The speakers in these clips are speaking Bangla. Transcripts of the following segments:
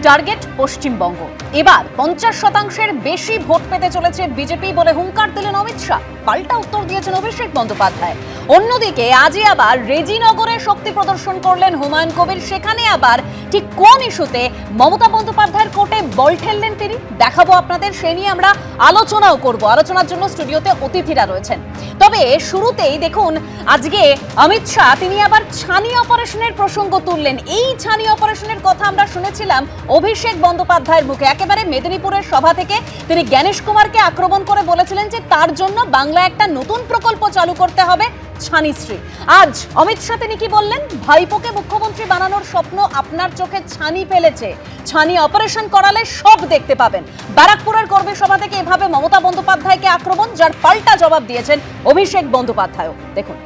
টার্গেট পশ্চিমবঙ্গ। এবার 50% বেশি ভোট পেতে চলেছে বিজেপি বলে হুঙ্কার দিলেন অমিত শাহ। পাল্টা উত্তর দিয়েছেন অভিষেক বন্দ্যোপাধ্যায়। অন্যদিকে আজই আবার রেজিনগরে শক্তি প্রদর্শন করলেন হুমায়ুন কবির। সেখানে আবার ঠিক কোন ইস্যুতে মমতা বন্দ্যোপাধ্যায়ের কোর্টে বল ঠেললেন তিনি, দেখাবো আপনাদের। সে নিয়ে আমরা আলোচনাও করব। আলোচনার জন্য স্টুডিওতে অতিথিরা রয়েছেন। তবে শুরুতেই দেখুন, আজকে অমিত শাহ তিনি আবার ছানি অপারেশনের প্রসঙ্গ তুললেন। এই ছানি অপারেশনের কথা আমরা শুনেছিলাম অভিষেক বন্দ্যোপাধ্যায়ের মুখে। একেবারে মেদিনীপুরের সভা থেকে তিনি জ্ঞানেশ কুমারকে আক্রমণ করে বলেছিলেন যে তার জন্য বাংলা একটা নতুন প্রকল্প চালু করতে হবে, ছানিশ্রী। আজ অমিত শাহ তিনি কি বললেন? ভাইপোকে মুখ্যমন্ত্রী বানানোর স্বপ্ন আপনার চোখে ছানি ফেলেছে, ছানি অপারেশন করালে সব দেখতে পাবেন। ব্যারাকপুরের কর্মী সভা থেকে এভাবে মমতা বন্দ্যোপাধ্যায়কে আক্রমণ, যার পাল্টা জবাব দিয়েছেন অভিষেক বন্দ্যোপাধ্যায়। দেখুন।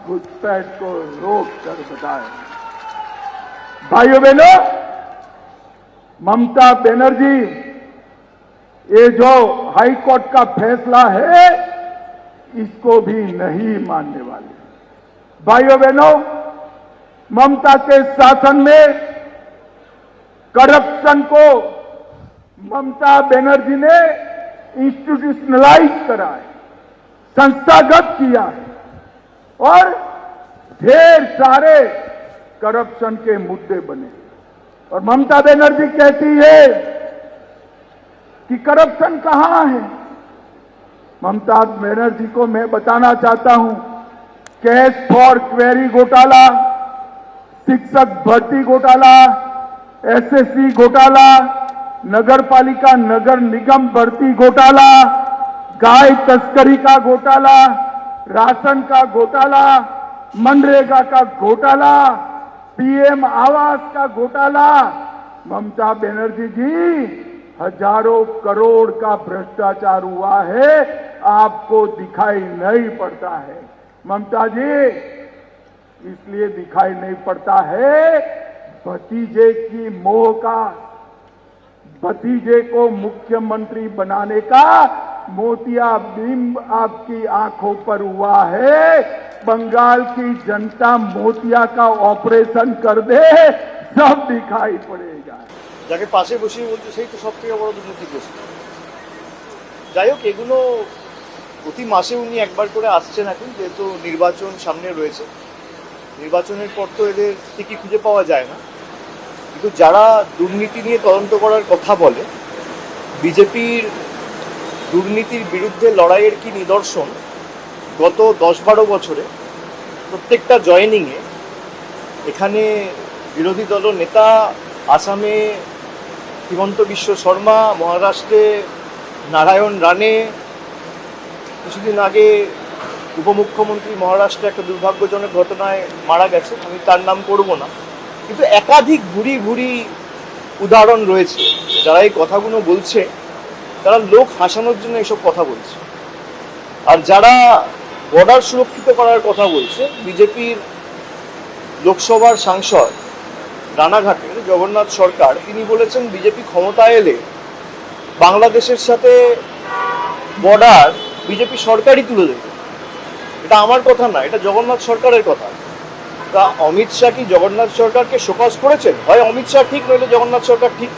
घुसपैठ को रोक कर बताए, भाइयों बहनों, ममता बनर्जी ये जो हाई कोर्ट का फैसला है इसको भी नहीं मानने वाले। भाइयों बहनों, ममता के शासन में करप्शन को ममता बनर्जी ने इंस्टीट्यूशनलाइज करा है, संस्थागत किया है और ढेर सारे करप्शन के मुद्दे बने। और ममता बनर्जी कहती है कि करप्शन कहां है। ममता बनर्जी को मैं बताना चाहता हूं, कैश फॉर क्वेरी घोटाला, शिक्षक भर्ती घोटाला, एसएससी घोटाला, नगर पालिका नगर निगम भर्ती घोटाला, गाय तस्करी का घोटाला, राशन का घोटाला, मनरेगा का घोटाला, पीएम आवास का घोटाला। ममता बनर्जी जी, हजारों करोड़ का भ्रष्टाचार हुआ है, आपको दिखाई नहीं पड़ता है। ममता जी, इसलिए दिखाई नहीं पड़ता है, भतीजे की मोह का, भतीजे को मुख्यमंत्री बनाने का मोतियाबिंब आपकी आंखों पर हुआ है। बंगाल की जनता मोतिया का ऑपरेशन कर दे, सब दिखाई पड़ेगा। যাকে পাশে বসিয়ে বলছে সেই তো সব থেকে বড় দুর্নীতিগ্রস্ত। যাই হোক, এগুলো প্রতি মাসে উনি একবার করে আসছেন এখন, যেহেতু নির্বাচন সামনে রয়েছে। নির্বাচনের পর তো এদের ঠিকই খুঁজে পাওয়া যায় না, কিন্তু যারা দুর্নীতি নিয়ে তদন্ত করার কথা বলে, বিজেপির দুর্নীতির বিরুদ্ধে লড়াইয়ের কি নিদর্শন গত 10-12 বছরে প্রত্যেকটা জয়েনিংয়ে এখানে বিরোধী দল নেতা, আসামে হিমন্ত বিশ্ব শর্মা, মহারাষ্ট্রে নারায়ণ রানে, কিছুদিন আগে উপমুখ্যমন্ত্রী মহারাষ্ট্রে একটা দুর্ভাগ্যজনক ঘটনায় মারা গেছে, আমি তার নাম করব না, কিন্তু একাধিক ভুরি ভুরি উদাহরণ রয়েছে। যারা এই কথাগুলো বলছে তারা লোক হাসানোর জন্য এসব কথা বলছে। আর যারা বর্ডার সুরক্ষিত করার কথা বলছে, বিজেপির লোকসভার সাংসদ রানাঘাটের জগন্নাথ সরকার, তিনি বলেছেন বিজেপি ক্ষমতায় এলে বাংলাদেশের সাথে বর্ডার বিজেপি সরকারই তুলে দেবে। এটা আমার কথা না, এটা জগন্নাথ সরকারের কথা। তা অমিত শাহ কি জগন্নাথ সরকারকে শোকজ করেছেন? হয় অমিত শাহ ঠিক, নইলে জগন্নাথ সরকার ঠিক।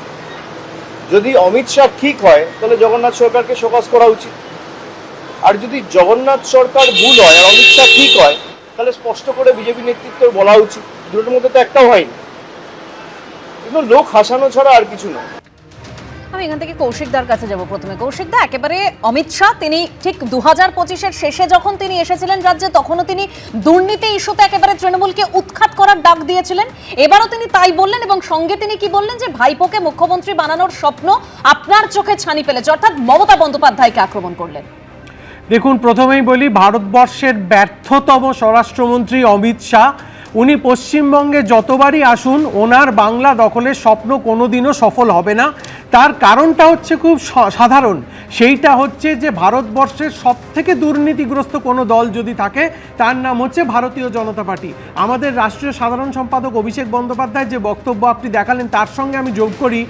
যদি অমিত শাহ ঠিক হয় তাহলে জগন্নাথ সরকারকে শোকজ করা উচিত, আর যদি জগন্নাথ সরকার ভুল হয় আর অমিত শাহ ঠিক হয় তাহলে স্পষ্ট করে বিজেপি নেতৃত্বের বলা উচিত। দুটোর মধ্যে তো একটাও হয়নি, কিন্তু লোক হাসানো ছাড়া আর কিছু নয়। আমি এখান থেকে কৌশিকদার কাছে যাব প্রথমে। কৌশিকদা, একেবারে অমিত শাহ তিনি ঠিক 2025-এর শেষে যখন তিনি এসেছিলেন রাজ্যে, তখনও তিনি দুর্নীতি ইস্যুতে একেবারে তৃণমূলকে উৎখাত করার ডাক দিয়েছিলেন। এবারও তিনি তাই বললেন, এবং সঙ্গে তিনি কি বললেন যে ভাইপোকে মুখ্যমন্ত্রী বানানোর স্বপ্ন আপনার চোখে ছানি ফেলেছে, অর্থাৎ মমতা বন্দ্যোপাধ্যায়কে আক্রমণ করলেন। দেখুন, প্রথমেই বলি, ভারতবর্ষের ব্যর্থতম স্বরাষ্ট্রমন্ত্রী অমিত শাহ, উনি পশ্চিমবঙ্গে যতবারই আসুন ওনার বাংলা দখলের স্বপ্ন কোনোদিনও সফল হবে না। তার কারণটা হচ্ছে খুব সাধারণ, সেইটা হচ্ছে যে ভারতবর্ষের সবথেকে দুর্নীতিগ্রস্ত কোনো দল যদি থাকে তার নাম হচ্ছে ভারতীয় জনতা পার্টি। আমাদের রাষ্ট্রীয় সাধারণ সম্পাদক অভিষেক বন্দ্যোপাধ্যায় যে বক্তব্য আপনি দেখালেন তার সঙ্গে আমি যোগ করি,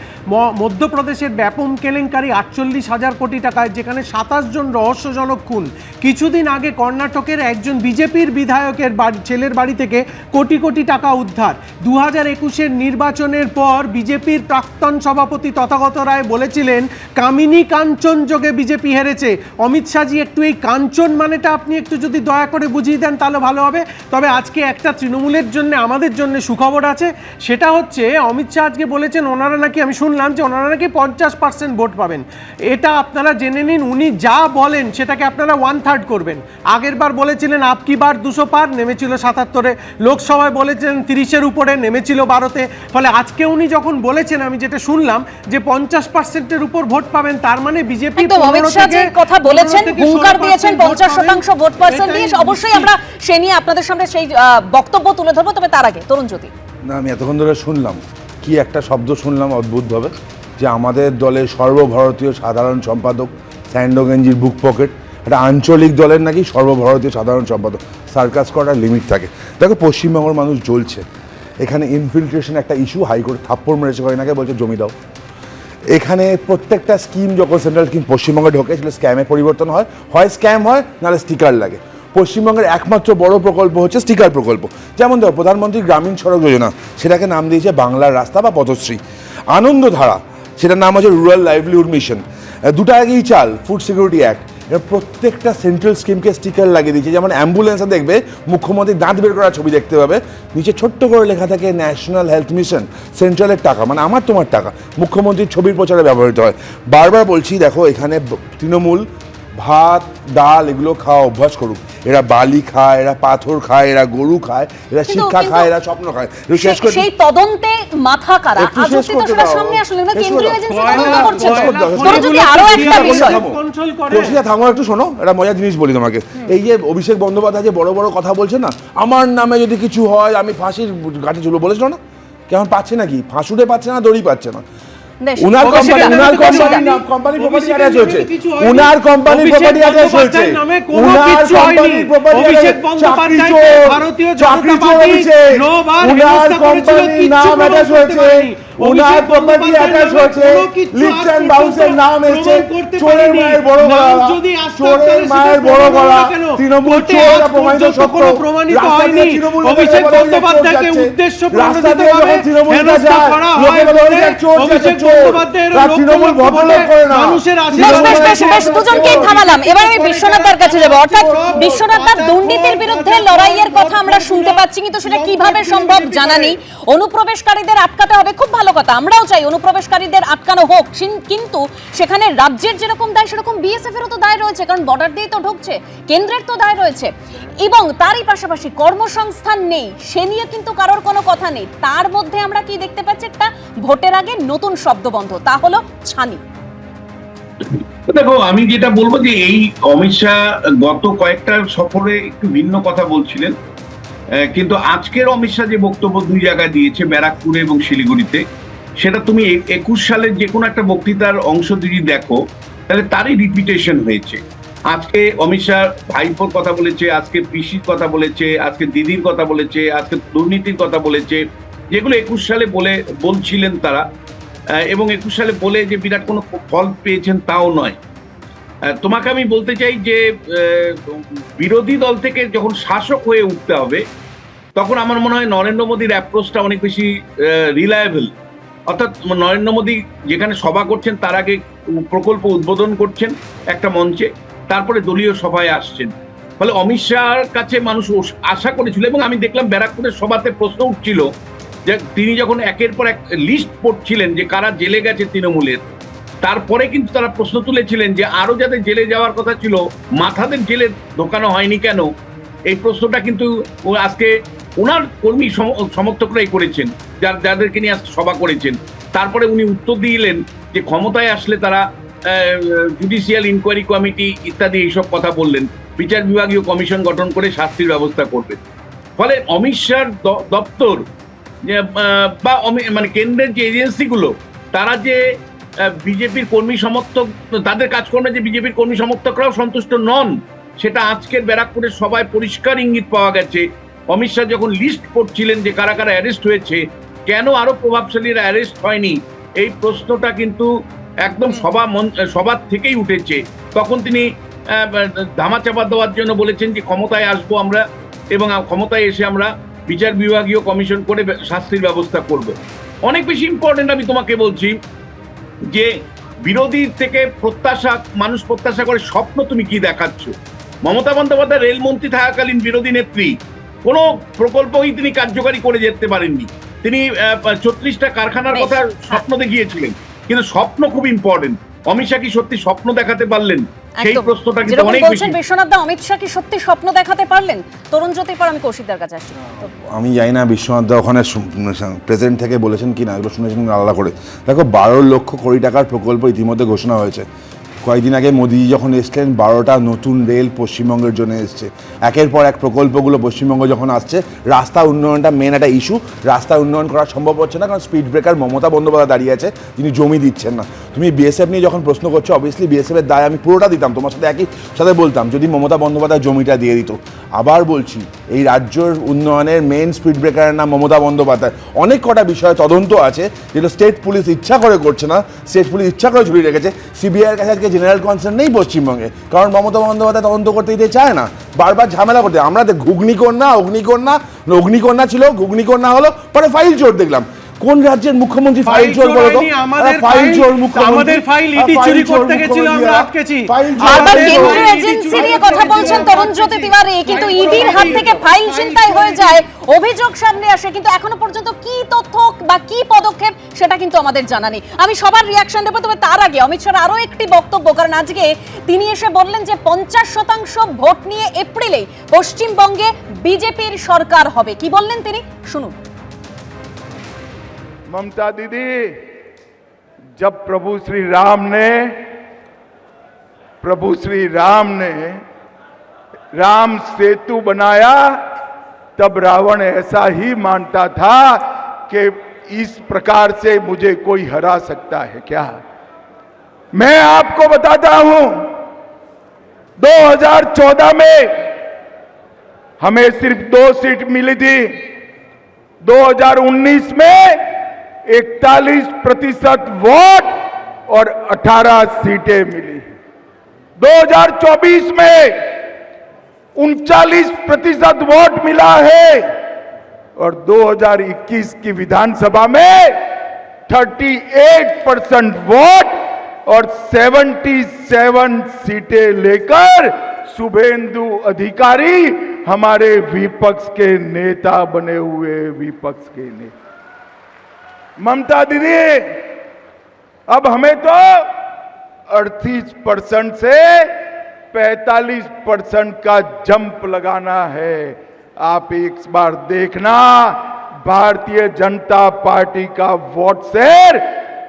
মধ্যপ্রদেশের ব্যাপম কেলেঙ্কারি 48,000 কোটি টাকায়, যেখানে 27 জন রহস্যজনক খুন। কিছুদিন আগে কর্ণাটকের একজন বিজেপির বিধায়কের ছেলের বাড়ি থেকে কোটি কোটি টাকা উদ্ধার। 2021-এর নির্বাচনের পর বিজেপির প্রাক্তন সভাপতি তথাগত রায় বলেছিলেন কামিনী কাঞ্চন যোগে বিজেপি হেরেছে। অমিত শাহজি একটু এই কাঞ্চন মানেটা আপনি একটু যদি দয়া করে বুঝিয়ে দেন তাহলে ভালো হবে। তবে আজকে একটা তৃণমূলের জন্য আমাদের জন্য সুখবর আছে, সেটা হচ্ছে অমিত শাহ আজকে বলেছেন ওনারা নাকি, আমি শুনলাম যে ওনারা নাকি 50% ভোট পাবেন। এটা আপনারা জেনে নিন, উনি যা বলেন সেটাকে আপনারা 1/3 করবেন। আগের বার বলেছিলেন আপকি বার 200 পার, নেমেছিল 77-এ। লোকসভায় বলেছিলেন 30-এর উপরে, নেমেছিল 12-তে। ফলে আজকে উনি যখন বলেছেন, আমি যেটা শুনলাম যে 50%-এর উপর ভোট পাবেন, তার মানে বিজেপি অমিত শাহ যে কথা বলেছেন, হুঙ্কার দিয়েছেন 50% ভোট পার্সেন্টেজ, অবশ্যই আমরা সে নিয়ে আপনাদের সামনে সেই বক্তব্য তুলে ধরবো। তবে তার আগে তরুণ জ্যোতি, না আমি এতক্ষণ ধরে শুনলাম কি একটা শব্দ শুনলাম অদ্ভুতভাবে, যে আমাদের দলের সর্বভারতীয় সাধারণ সম্পাদক স্যান্ডো গেঞ্জির বুক পকেট, একটা আঞ্চলিক দলের নাকি সর্বভারতীয় সাধারণ সম্পাদক। সার্কাস করার লিমিট থাকে। দেখো পশ্চিমবঙ্গের মানুষ জ্বলছে, এখানে ইনফিল্ট্রেশন একটা ইস্যু, হাইকোর্ট থাপ্পড় মেরেছে কয়েকদিন বলছে জমি দাও। এখানে প্রত্যেকটা স্কিম যখন সেন্ট্রাল স্কিম পশ্চিমবঙ্গে ঢোকে সেটা স্ক্যামে পরিবর্তন হয়, হয় স্ক্যাম হয় নাহলে স্টিকার লাগে। পশ্চিমবঙ্গের একমাত্র বড় প্রকল্প হচ্ছে স্টিকার প্রকল্প। যেমন দেখো প্রধানমন্ত্রী গ্রামীণ সড়ক যোজনা, সেটাকে নাম দিয়েছে বাংলার রাস্তা বা পথশ্রী। আনন্দধারা, সেটার নাম হচ্ছে রুরাল লাইভলিহুড মিশন। দুটো আগেই চাল, ফুড সিকিউরিটি অ্যাক্ট। এরা প্রত্যেকটা সেন্ট্রাল স্কিমকে স্টিকার লাগিয়ে দিয়েছে। যেমন অ্যাম্বুলেন্সে দেখবে মুখ্যমন্ত্রী দাঁত বের করার ছবি দেখতে পাবে, নিচে ছোট্ট করে লেখা থাকে ন্যাশনাল হেলথ মিশন, সেন্ট্রালের টাকা, মানে আমার তোমার টাকা, মুখ্যমন্ত্রীর ছবির প্রচারে ব্যবহৃত হয়। বারবার বলছি দেখো এখানে তৃণমূল ভাত ডাল এগুলো খাওয়া অভ্যাস করুক। এরা বালি খায়, এরা পাথর খায়, এরা গরু খায়, এরা শিক্ষা খায়, এরা স্বপ্ন খায়। শেষ করে সেই তদন্তে মাথা কারা আজকে তো সেটা সামনে আসলে না, কেন্দ্রীয় এজেন্সি তদন্ত করছে। তবে যদি আরো একটা বিষয় কৌশিকা থামো একটু, শোনো একটা মজার জিনিস বলি তোমাকে। এই যে অভিষেক বন্দ্যোপাধ্যায় যে বড় বড় কথা বলছে না, আমার নামে যদি কিছু হয় আমি ফাঁসির ঘাটে ঝুলবো বলেছিল না, কেমন পাচ্ছে নাকি? ফাঁসুড়ে পাচ্ছে না, দড়ি পাচ্ছে না। উনার কোম্পানি প্রপার্টি অ্যাটাচ হয়েছে, উনার কোম্পানি প্রপার্টি অ্যাটাচ হয়েছে, উনার কোম্পানির প্রপার্টি চাকরি চোর হয়েছে, উনার কোম্পানির নাম অ্যাটাচ হয়েছে, উনার প্রপার্টি অ্যাটাচ হয়েছে, লিফট অ্যান্ড বাউন্সের নাম এসেছে। চোরের মায়ের বড় গলা, চোরের মায়ের বড় গলা, তৃণমূল চোর প্রমাণিত সত্য। রাস্তা দিয়ে তৃণমূল অভিষেক বন্দ্যোপাধ্যায়কে উদ্দেশ্য প্রণোদিতভাবে হেনস্থা করা হয় বলে অভিষেক বন্দ্যোপাধ্যায়ের তৃণমূল ভদ্রলোক করে না। বেশ দুজনকেই থামালাম। এবার আমি বিশ্বনাথদার কাছে যাব। অর্থাৎ বিশ্বনাথদার দুর্নীতির বিরুদ্ধে লড়াইয়ের কথা আমরা শুনতে পাচ্ছি, কিন্তু সেটা কিভাবে সম্ভব জানা নেই। অনুপ্রবেশকারীদের আটকাতে হবে, খুব ভালো কথা, আমরাও চাই অনুপ্রবেশকারীদের আটকানো হোক, কিন্তু সেখানে রাজ্যের যেরকম দায় সেরকম বিএসএফ এরও তো দায় রয়েছে, কারণ বর্ডার দিয়ে তো ঢুকছে, কেন্দ্রের তো দায় রয়েছে। এবং তারই পাশাপাশি কর্মসংস্থান নেই, সে নিয়ে কিন্তু কারোর কোনো কথা নেই। তার মধ্যে আমরা কি দেখতে পাচ্ছি? একটা ভোটের আগে নতুন শব্দবন্ধ, তা হলো ছানি। দেখো আমি যেটা বলবো যে এই অমিত শাহ গত কয়েকটা সফরে একটু ভিন্ন কথা বলছিলেন, কিন্তু আজকের অমিত শাহ যে বক্তব্য দুই জায়গায় দিয়েছে, ব্যারাকপুরে এবং শিলিগুড়িতে, সেটা তুমি 21 সালের যে কোনো একটা বক্তৃতার অংশ যদি দেখো তাহলে তারই রিপিটেশন হয়েছে। আজকে অমিত শাহ ভাইপোর কথা বলেছে, আজকে পিসির কথা বলেছে, আজকে দিদির কথা বলেছে, আজকে দুর্নীতির কথা বলেছে, যেগুলো 21 সালে বলছিলেন তারা, এবং 21 সালে বলে যে বিরাট কোনো ফল পেয়েছেন তাও নয়। তোমাকে আমি বলতে চাই যে বিরোধী দল থেকে যখন শাসক হয়ে উঠতে হবে তখন আমার মনে হয় নরেন্দ্র মোদীর অ্যাপ্রোচটা অনেক বেশি রিলায়েবল। অর্থাৎ নরেন্দ্র মোদী যেখানে সভা করছেন তার আগে প্রকল্প উদ্বোধন করছেন একটা মঞ্চে, তারপরে দলীয় সভায় আসছেন। ফলে অমিত শাহর কাছে মানুষ আশা করেছিল, এবং আমি দেখলাম ব্যারাকপুরের সভাতে প্রশ্ন উঠছিল যে তিনি যখন একের পর এক লিস্ট পড়ছিলেন যে কারা জেলে গেছে তৃণমূলের, তারপরে কিন্তু তারা প্রশ্ন তুলেছিলেন যে আরো যাদের জেলে যাওয়ার কথা ছিল মাথাদের জেলে ঢোকানো হয়নি কেন। এই প্রশ্নটা কিন্তু আজকে ওনার কর্মী সমর্থকরাই করেছেন, যাদেরকে নিয়ে আজকে সভা করেছেন। তারপরে উনি উত্তর দিলেন যে ক্ষমতায় আসলে তারা জুডিশিয়াল ইনকোয়ারি কমিটি ইত্যাদি এইসব কথা বললেন, বিচার বিভাগীয় কমিশন গঠন করে শাস্তির ব্যবস্থা করবেন। ফলে অমিত শাহর দপ্তর বা মানে কেন্দ্রের যে এজেন্সিগুলো, তারা যে বিজেপির কর্মী সমর্থক, তাদের কাজকর্মে যে বিজেপির কর্মী সমর্থকরাও সন্তুষ্ট নন, সেটা আজকের ব্যারাকপুরের সভায় পরিষ্কার ইঙ্গিত পাওয়া গেছে। অমিত শাহ যখন লিস্ট করছিলেন যে কারা কারা অ্যারেস্ট হয়েছে, কেন আরো প্রভাবশালীরা অ্যারেস্ট হয়নি, এই প্রশ্নটা কিন্তু একদম সবার থেকেই উঠেছে। তখন তিনি ধামাচাপা দেওয়ার জন্য বলেছেন যে ক্ষমতায় আসবো আমরা, এবং ক্ষমতায় এসে আমরা বিচার বিভাগীয় কমিশন করে শাস্তির ব্যবস্থা করবে। অনেক বেশি ইম্পর্টেন্ট আমি তোমাকে বলছি যে বিরোধী থেকে প্রত্যাশা, মানুষ প্রত্যাশা করে স্বপ্ন তুমি কি দেখাচ্ছ। মমতা বন্দ্যোপাধ্যায় রেলমন্ত্রী থাকাকালীন বিরোধী নেত্রী কোনো প্রকল্পই তিনি কার্যকারী করে যেতে পারেননি। তিনি 34টা কারখানার কথা স্বপ্ন দেখিয়েছিলেন, কিন্তু স্বপ্ন খুব ইম্পর্টেন্ট। অমিত শাহ কি সত্যি স্বপ্ন দেখাতে পারলেন? সেই প্রশ্নটা কিন্তু অনেক বেশি। বিশ্বনাথ দা, অমিত শাহ কি সত্যি স্বপ্ন দেখাতে পারলেন? তরুণ জ্যোতির পর আমি কৌশিকদার কাছে আসছি। আমি জানি না বিশ্বনাথ দা ওখানে প্রেসিডেন্ট থেকে বলেছেন কি না, এগুলো শুনেছেন আলাদা করে। দেখো, 12 লক্ষ কোটি টাকার প্রকল্প ইতিমধ্যে ঘোষণা হয়েছে। কয়েকদিন আগে মোদিজি যখন এসছেন 12টা নতুন রেল পশ্চিমবঙ্গের জন্য এসছে। একের পর এক প্রকল্পগুলো পশ্চিমবঙ্গ যখন আসছে, রাস্তা উন্নয়নটা মেন একটা ইস্যু। রাস্তা উন্নয়ন করা সম্ভব হচ্ছে না, কারণ স্পিড ব্রেকার মমতা বন্দ্যোপাধ্যায় দাঁড়িয়ে আছে, তিনি জমি দিচ্ছেন না। তুমি বিএসএফ নিয়ে যখন প্রশ্ন করছো, অবভিয়াসলি বিএসএফের দায় আমি পুরোটা দিতাম, তোমার সাথে একই সাথে বলতাম যদি মমতা বন্দ্যোপাধ্যায় জমিটা দিয়ে দিত। আবার বলছি, এই রাজ্যের উন্নয়নের মেন স্পিড ব্রেকারের নাম মমতা বন্দ্যোপাধ্যায়। অনেক কটা বিষয়ে তদন্ত আছে যেগুলো স্টেট পুলিশ ইচ্ছা করে করছে না, স্টেট পুলিশ ইচ্ছা করে ঝুলিয়ে রেখেছে। সিবিআইয়ের কাছে আজকে জেনারেল কনসার্ন নেই পশ্চিমবঙ্গে, কারণ মমতা বন্দ্যোপাধ্যায় তদন্ত করতে দিতে চায় না, বারবার ঝামেলা করতে। আমরা ঘুগনিকন্যা, অগ্নিকন্যা ছিল, ঘুগনিকন্যা হলো, পরে ফাইল চোর দেখলাম। কোন রাজ্যের মুখ্যমন্ত্রী ফাইল চোর বলো তো? ফাইল চোর মুখ্যমন্ত্রী, আমাদের ফাইল ইডি চুরি করতে গেছিল, আমরা আটকেছি। আবার কেন্দ্রীয় এজেন্সি নিয়ে কথা বলছেন তরুণ জ্যোতি তিওয়ারি, কিন্তু ইডির হাত থেকে ফাইল ছিনতাই হয়ে যায়, অভিযোগ সামনে আসে, কিন্তু এখনো পর্যন্ত কি তথ্য বা কি পদক্ষেপ সেটা কিন্তু আমাদের জানা নেই। আমি সবার রিয়াকশন দেবো, তবে তার আগে অমিত শাহর আরো একটি বক্তব্য, কারণ আজকে তিনি এসে বললেন যে 50% ভোট নিয়ে এপ্রিলে পশ্চিমবঙ্গে বিজেপির সরকার হবে। কি বললেন তিনি, শুনুন। ममता दीदी, जब प्रभु श्री राम ने राम सेतु बनाया, तब रावण ऐसा ही मानता था कि इस प्रकार से मुझे कोई हरा सकता है क्या। मैं आपको बताता हूं, 2014 में हमें सिर्फ 2 सीट मिली थी, 2019 में 41% वोट और 18 सीटें मिली। 2024 में 39% वोट मिला है और 2021 की विधानसभा में 38% वोट और 77 सीटें लेकर शुभेंदु अधिकारी हमारे विपक्ष के नेता बने हुए, विपक्ष के नेता। ममता दीदी, अब हमें तो 38% से 45% का जंप लगाना है। आप एक बार देखना, भारतीय जनता पार्टी का वोट शेयर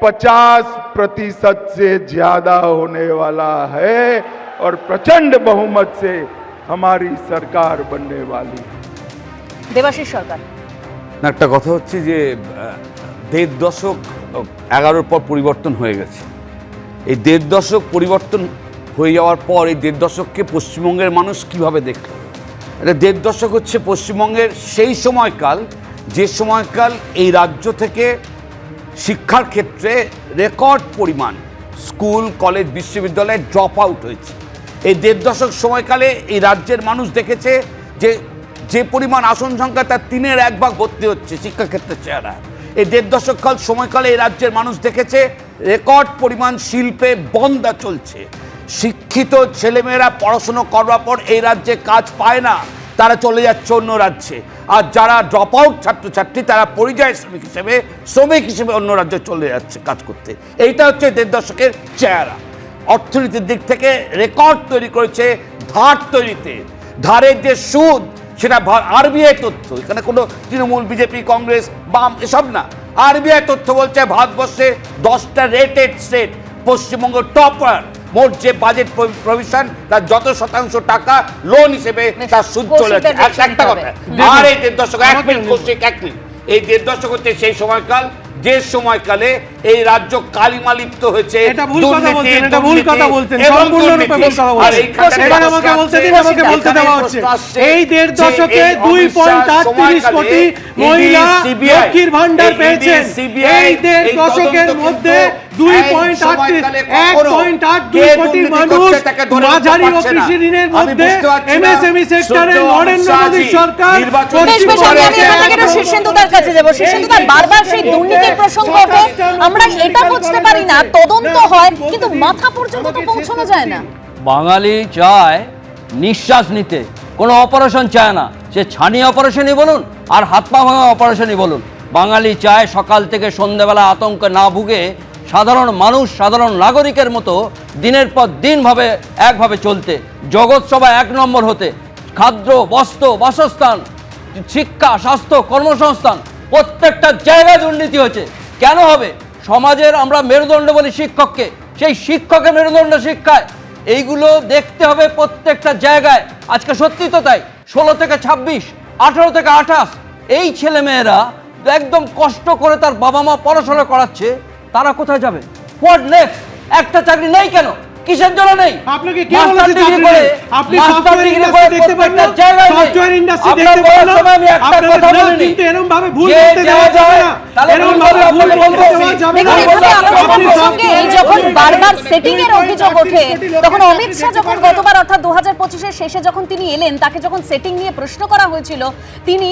50% से ज्यादा होने वाला है और प्रचंड बहुमत से हमारी सरकार बनने वाली है। দেবাশিস সরকার, একটা কথা হচ্ছে যে 1.5 দশক 11 পর পরিবর্তন হয়ে গেছে। এই 1.5 দশক পরিবর্তন হয়ে যাওয়ার পর এই 1.5 দশককে পশ্চিমবঙ্গের মানুষ কিভাবে দেখল? এটা 1.5 দশক হচ্ছে পশ্চিমবঙ্গের সেই সময়কাল, যে সময়কাল এই রাজ্য থেকে শিক্ষার ক্ষেত্রে রেকর্ড পরিমাণ স্কুল, কলেজ, বিশ্ববিদ্যালয়ে ড্রপ আউট হয়েছে। এই 1.5 দশক সময়কালে এই রাজ্যের মানুষ দেখেছে যে পরিমাণ আসন সংখ্যা তার 3-এর 1 ভাগ ভর্তি হচ্ছে শিক্ষাক্ষেত্রের চেহারা। এই 1.5 দশক সময়কালে এই রাজ্যের মানুষ দেখেছে রেকর্ড পরিমাণ শিল্পে বন্ধা চলছে। শিক্ষিত ছেলেমেয়েরা পড়াশুনো করবার পর এই রাজ্যে কাজ পায় না, তারা চলে যাচ্ছে অন্য রাজ্যে। আর যারা ড্রপ আউট ছাত্রছাত্রী তারা পরিযায়ী শ্রমিক হিসেবে অন্য রাজ্যে চলে যাচ্ছে কাজ করতে। এইটা হচ্ছে 1.5 দশকের চেহারা। অর্থনীতির দিক থেকে রেকর্ড তৈরি করেছে ধার তৈরিতে। ধারের যে সুদ, সেটা আরবিআই তথ্য, এখানে কোনো তৃণমূল, বিজেপি, কংগ্রেস, বাম এসব না। আরবিআই তথ্য বলছে ভারতবর্ষে 10টা রেটেড স্টেট, পশ্চিমবঙ্গ টপার। মোট যে বাজেট প্রভিশন তার যত শতাংশ টাকা লোন হিসেবে তার সুদ চলে যাচ্ছে। একটা কথা, আর এই 1.5 দশক, 1 মিনিট কৌশিক, 1 মিনিট, এই 1.5 দশক হচ্ছে সেই সময়কাল যে সময়কালে এই রাজ্য কালিমা লিপ্ত হয়েছে। এটা ভুল কথা বলছেন, এটা ভুল কথা বলছেন, সম্পূর্ণরূপে ভুল কথা বলছেন। এবার আমাকে বলতে দিন, আমাকে বলতে দেওয়া হচ্ছে। এই 1.5 দশকে 2.38 কোটি মহিলা লক্ষ্মীর ভান্ডার পেয়েছেন। এই 1.5 দশকের মধ্যে 2.82 কোটি মানুষ মাঝারি ও কৃষি ঋণের মধ্যে এমএসএমই সেক্টরে নরেন্দ্র মোদী সরকার। বেশ বেশ, আমি এখান থেকে একটু শীর্ষেন্দুদার কাছে যাব। শীর্ষেন্দুদা, বারবার সেই দুর্নীতির প্রসঙ্গ ওঠে, আমরা এটা বুঝতে পারি না, তদন্ত হয় কিন্তু মাথা পর্যন্ত তো পৌঁছানো যায় না। বাঙালি চায় নিঃশ্বাস নিতে, কোনো অপারেশন চায় না, সে ছানি অপারেশনই বলুন আর হাত পা ভাঙা অপারেশনই বলুন। বাঙালি চায় সকাল থেকে সন্ধ্যাবেলা আতঙ্কে না ভুগে সাধারণ মানুষ, সাধারণ নাগরিকের মতো দিনের পর দিন একভাবে চলতে, জগৎ সভা 1 নম্বর হতে, খাদ্য, বস্ত্র, বাসস্থান, শিক্ষা, স্বাস্থ্য, কর্মসংস্থান প্রত্যেকটা জায়গায় দুর্নীতি হয়েছে। কেন হবে? সমাজের আমরা মেরুদণ্ড বলি শিক্ষককে, সেই শিক্ষকের মেরুদণ্ড শিক্ষায় এইগুলো দেখতে হবে প্রত্যেকটা জায়গায়। আজকে সত্যি তো তাই, 16 থেকে 26, 18 থেকে 28 এই ছেলেমেয়েরা একদম কষ্ট করে তার বাবা মা পড়াশোনা করাচ্ছে, তারা কোথায় যাবে? What next? একটা চাকরি নেই কেন? কিসের জন্য নেই? আপনাকে কে মাস্টার বলেছে ডিগ্রি চাকরি করে, নেই? আপনি মাস্টার সফটওয়্যার ডিগ্রি ইন্ডাস্ট্রি করে দেখতে পান না? প্রত্যেকটা জায়গায় নেই। সফটওয়্যার ইন্ডাস্ট্রি আপনার দেখতে পান না? বলার সময় আমি একটা আপনাদের কথা না, বলিনি। কিন্তু এরকম ভাবে ভুল যে করতে দেওয়া যাবে না। তাহলে এরকম ভুল ভাবে করতে ভুল বলবো। করতে দেওয়া যাবে না। দেখুন, এখানে আলোচনার আপনি প্রসঙ্গে এই যখন বারবার সেটিং এর অভিযোগ ওঠে, তখন অমিত শাহ যখন গতবার অর্থাৎ 2025-এর শেষে যখন তিনি এলেন, তাকে যখন সেটিং নিয়ে প্রশ্ন করা হয়েছিল, তিনি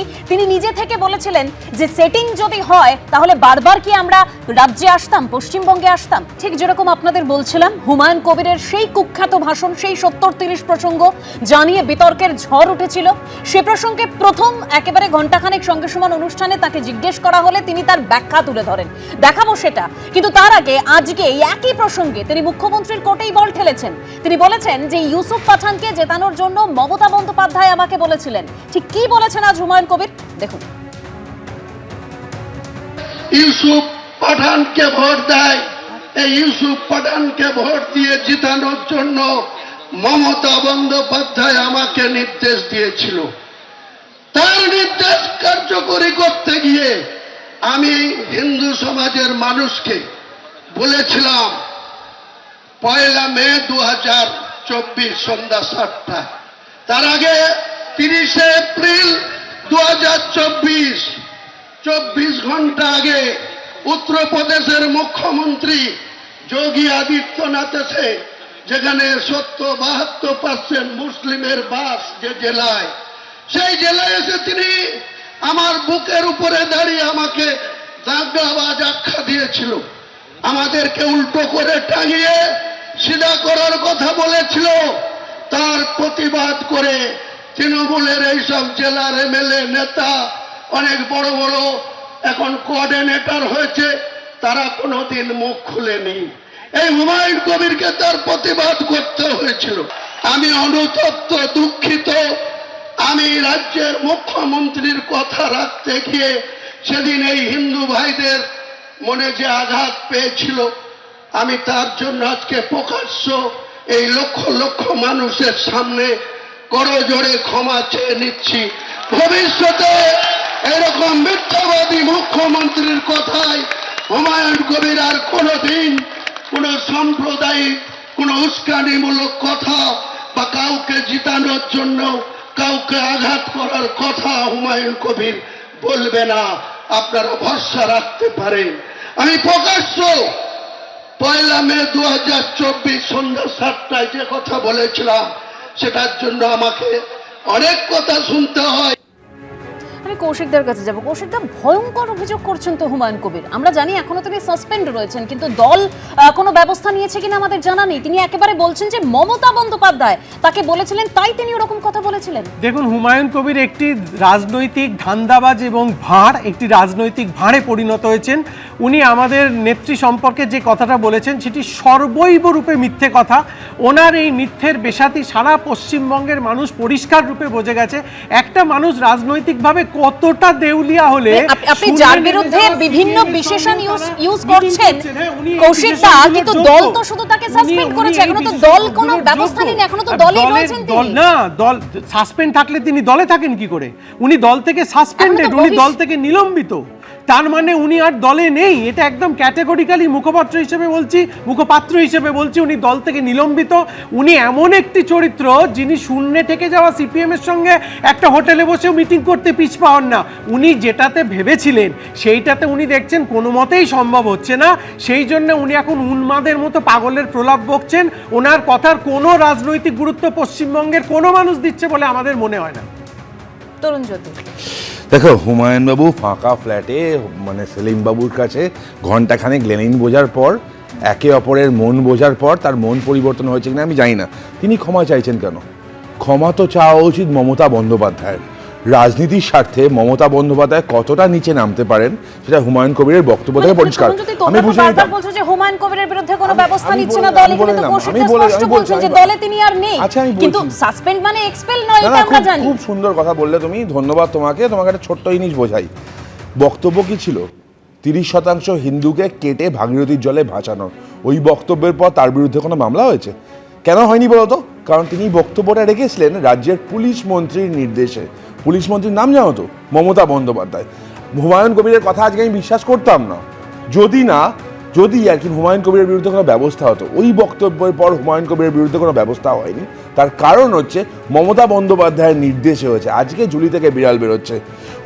নিজে থেকে বলেছিলেন যে সেটিং যদি হয় তাহলে বারবার কি আমরা রাজ্যে আসতাম, পশ্চিমবঙ্গে আসতাম। ঠিক যেরকম আপনাদের বলছিলাম, হুমায়ুন কবিরের সেই কুখ্যাত ভাষণ, সেই 70-30 প্রসঙ্গ জানিয়ে বিতর্কের ঝড় উঠেছিল। সে প্রসঙ্গে প্রথম একেবারে ঘণ্টাখানেক সঙ্গে সমান অনুষ্ঠানে তাকে জিজ্ঞেস করা হলে তিনি তার ব্যাখ্যা তুলে ধরেন, দেখাবো সেটা। কিন্তু তার আগে আজকে এই একই প্রসঙ্গে তিনি মুখ্যমন্ত্রীর কোর্টেই বল ঠেলেছেন। তিনি বলেছেন যে ইউসুফ পাঠানকে জেতানোর জন্য মমতা বন্দ্যোপাধ্যায় আমাকে বলেছিলেন। ঠিক কি বলেছেন আজ হুমায়ুন কবির, দেখুন। ইউসুফ পাঠানকে ভোট দেয়, এই ইউসুফ পাঠানকে ভোট দিয়ে জিতানোর জন্য মমতা বন্দ্যোপাধ্যায় আমাকে নির্দেশ দিয়েছিল। তার নির্দেশ কার্যকরী করতে গিয়ে আমি হিন্দু সমাজের মানুষকে বলেছিলাম 1 মে 2024 সন্ধ্যা 7টায়, তার আগে 30 এপ্রিল 2024, 24 ঘন্টা আগে উত্তরপ্রদেশের মুখ্যমন্ত্রী যোগী আদিত্যনাথ এসে, যেখানে 72% মুসলিমের বাস যে জেলায়, সেই জেলায় এসে তিনি আমার বুকের উপরে দাঁড়িয়ে আমাকে দাঙ্গাবাজ আখ্যা দিয়েছিল, আমাদেরকে উল্টো করে টাঙিয়ে সিধা করার কথা বলেছিল। তার প্রতিবাদ করে তৃণমূলের এইসব জেলার এমএলএ নেতা, অনেক বড় বড় এখন কোঅর্ডিনেটর হয়েছে, তারা কোনোদিন মুখ খুলেনি। এই হুমায়ুন কবিরকে তার প্রতিবাদ করতে হয়েছিল। আমি অনুতপ্ত, দুঃখিত। আমি রাজ্যের মুখ্যমন্ত্রীর কথা রাখতে গিয়ে সেদিন এই হিন্দু ভাইদের মনে যে আঘাত পেয়েছিল, আমি তার জন্য আজকে প্রকাশ্য এই লক্ষ লক্ষ মানুষের সামনে করজোড়ে ক্ষমা চেয়ে নিচ্ছি। ভবিষ্যতে এরকম মিথ্যাবাদী মুখ্যমন্ত্রীর কথায় হুমায়ুন কবির আর কোনোদিন কোনো সাম্প্রদায়িক কোনো উস্কানিমূলক কথা বা কাউকে জিতানোর জন্য কাউকে আঘাত করার কথা হুমায়ুন কবির বলবে না, আপনারা ভরসা রাখতে পারেন। আমি প্রকাশ্য 1 মে 2024 সন্ধ্যা 7টায় যে কথা বলেছিলাম, সেটার জন্য আমাকে অনেক কথা শুনতে হয়। আমি কৌশিকদার কাছে যাব। কৌশিকদা, ভয়ঙ্কর অভিযোগ করছেন তো হুমায়ুন কবির। আমরা জানি এখনো তিনি সাসপেন্ড রয়েছেন, কিন্তু দল কোনো ব্যবস্থা নিয়েছে কিনা আমাদের জানা নেই। তিনি একেবারে বলছেন যে মমতা বন্দ্যোপাধ্যায় তাকে বলেছিলেন, তাই তিনি ওরকম কথা বলেছিলেন। দেখুন, হুমায়ুন কবির একটি রাজনৈতিক ধান্দাবাজ এবং একটি রাজনৈতিক ভাঁড়ে পরিণত হয়েছেন। উনি আমাদের নেত্রী সম্পর্কে যে কথাটা বলেছেন সেটি সর্বৈব রূপে মিথ্যে কথা। ওনার এই মিথ্যের বেসাতি সারা পশ্চিমবঙ্গের মানুষ পরিষ্কার রূপে বুঝে গেছে। একটা মানুষ রাজনৈতিকভাবে কতটা দেউলিয়া হলে, আপনি যার বিরুদ্ধে বিভিন্ন বিশেষণ ইউজ করছেন কৌশিকদা, কিন্তু দল তো শুধু তাকে সাসপেন্ড করেছে, এখনো তো দল কোনো ব্যবস্থা নেয়নি, এখনো তো দলই রয়েছেন তিনি। না, দল সাসপেন্ড থাকলে তিনি দলে থাকেন কি করে? উনি দল থেকে সাসপেন্ডেড, উনি দল থেকে নিলম্বিত। তার মানে উনি আর দলে নেই, এটা একদম ক্যাটেগরিক্যালি মুখপাত্র হিসেবে বলছি উনি দল থেকে নিলম্বিত। উনি এমন একটি চরিত্র যিনি শূন্যে থেকে যাওয়া সিপিএম এর সঙ্গে একটা হোটেলে বসেও মিটিং করতে পিছ পাওয়ান না। উনি যেটাতে ভেবেছিলেন সেইটাতে উনি দেখছেন কোনো মতেই সম্ভব হচ্ছে না, সেই জন্য উনি এখন উন্মাদের মতো পাগলের প্রলাপ বকছেন। ওনার কথার কোনো রাজনৈতিক গুরুত্ব পশ্চিমবঙ্গের কোনো মানুষ দিচ্ছে বলে আমাদের মনে হয় না। তরুণ জ্যোতি, দেখো, হুমায়ুন বাবু ফাঁকা ফ্ল্যাটে মানে সেলিম বাবুর কাছে ঘন্টাখানেক লেনিন বোঝার পর, একে অপরের মন বোঝার পর তার মন পরিবর্তন হয়েছে কিনা আমি জানি না। তিনি ক্ষমা চাইছেন কেন? ক্ষমা তো চাওয়া উচিত মমতা বন্দ্যোপাধ্যায়ের। রাজনীতির স্বার্থে মমতা বন্দ্যোপাধ্যায় কতটা নিচে নামতে পারেন সেটা হুমায়ুন কবিরের বক্তব্য থেকে পরিষ্কার। আমি বুঝে নিতাম বলছো যে হুমায়ুন কবিরের বিরুদ্ধে কোনো ব্যবস্থা নিচ্ছে না দল, এখানে তো কৌশিকদা স্পষ্ট বলছেন যে দলে তিনি আর নেই, কিন্তু সাসপেন্ড মানে এক্সপেল নয়, এটা আমরা জানি। খুব সুন্দর কথা বললে তুমি, ধন্যবাদ তোমাকে। তোমাকে একটা ছোট্ট জিনিস বোঝাই। বক্তব্য কি ছিল? 30% হিন্দুকে কেটে ভাগীরথীর জলে ভাসানো। ওই বক্তব্যের পর তার বিরুদ্ধে কোনো মামলা হয়েছে? কেন হয়নি বলতো? কারণ তিনি বক্তব্যটা রেখেছিলেন রাজ্যের পুলিশ মন্ত্রীর নির্দেশে। পুলিশ মন্ত্রীর নাম জানো তো? মমতা বন্দ্যোপাধ্যায়। হুমায়ুন কবিরের কথা আজকে আমি বিশ্বাস করতাম না যদি আর কি হুমায়ুন কবিরের বিরুদ্ধে কোনো ব্যবস্থা হতো। ওই বক্তব্যের পর হুমায়ুন কবিরের বিরুদ্ধে কোনো ব্যবস্থা হয়নি। তার কারণ হচ্ছে মমতা বন্দ্যোপাধ্যায়ের নির্দেশে হয়েছে। আজকে ঝুলি থেকে বিড়াল বেরোচ্ছে।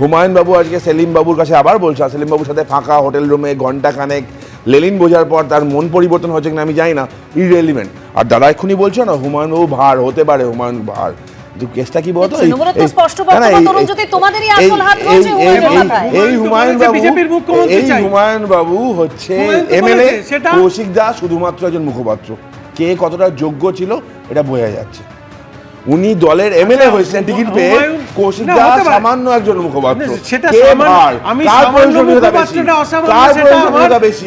হুমায়ুন বাবু আজকে সেলিম বাবুর কাছে আবার বলছে, সেলিম বাবুর সাথে ফাঁকা হোটেল রুমে ঘন্টাখানেক লেলিন বোঝার পর তার মন পরিবর্তন হচ্ছে কিনা আমি জানি না, ইররেলিভেন্ট। আর দাদা এক্ষুনি বলছো না হুমায়ুন বাবু ভার হতে পারে, হুমায়ুন ভার, কেসটা কি বলতো? এই হুমায়ুন বাবু হচ্ছে এমএলএ, কৌশিক দাস শুধুমাত্র একজন মুখপাত্র। কে কতটা যোগ্য ছিল এটা বোঝা যাচ্ছে। উনি দলের এমএলএ হয়েছেন টিকিট পেয়ে, কৌশিক দাস সামান্য একজন মুখপাত্র। কে ভার? কার প্রয়োজনীয়তা বেশি? কার প্রয়োজনীয়তা বেশি?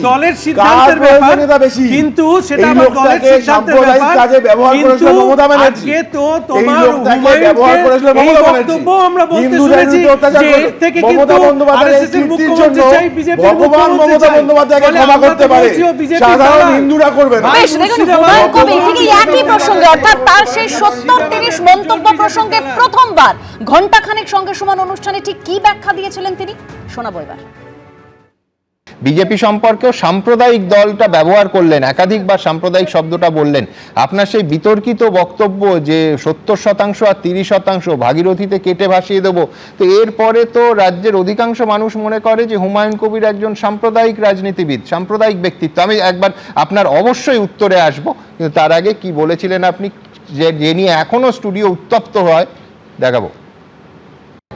কার প্রয়োজনীয়তা বেশি? কিন্তু সেটা এই লোকটাকে সাম্প্রদায়িক কাজে ব্যবহার করেছিল মমতা ব্যানার্জি। এই লোকটাকে ব্যবহার করেছিল মমতা ব্যানার্জি। হিন্দুদের বিরুদ্ধে অত্যাচার করে মমতা বন্দ্যোপাধ্যায়ের কীর্তির জন্য ভগবান মমতা বন্দ্যোপাধ্যায়কে ক্ষমা করতে পারে, সাধারণ হিন্দুরা করবে না। বেশ, দেখুন হুমায়ুন কবির ঠিক একই প্রসঙ্গে, অর্থাৎ তার সেই 70-30 মন্তব্য প্রসঙ্গে প্রথমবার ঘণ্টাখানেক সঙ্গে সমান অনুষ্ঠানে ঠিক কি ব্যাখ্যা দিয়েছিলেন তিনি, শোনাবো এবার। বিজেপি সম্পর্কেও সাম্প্রদায়িক দলটা ব্যবহার করলেন, একাধিকবার সাম্প্রদায়িক শব্দটা বললেন। আপনার সেই বিতর্কিত বক্তব্য যে 70% আর 30% ভাগীরথীতে কেটে ভাসিয়ে দেবো, তো এরপরে তো রাজ্যের অধিকাংশ মানুষ মনে করে যে হুমায়ুন কবির একজন সাম্প্রদায়িক রাজনীতিবিদ, সাম্প্রদায়িক ব্যক্তিত্ব। আমি একবার আপনার অবশ্যই উত্তরে আসবো, কিন্তু তার আগে কি বলেছিলেন আপনি, যে নিয়ে এখনো স্টুডিও উত্তপ্ত হয়, দেখাবো।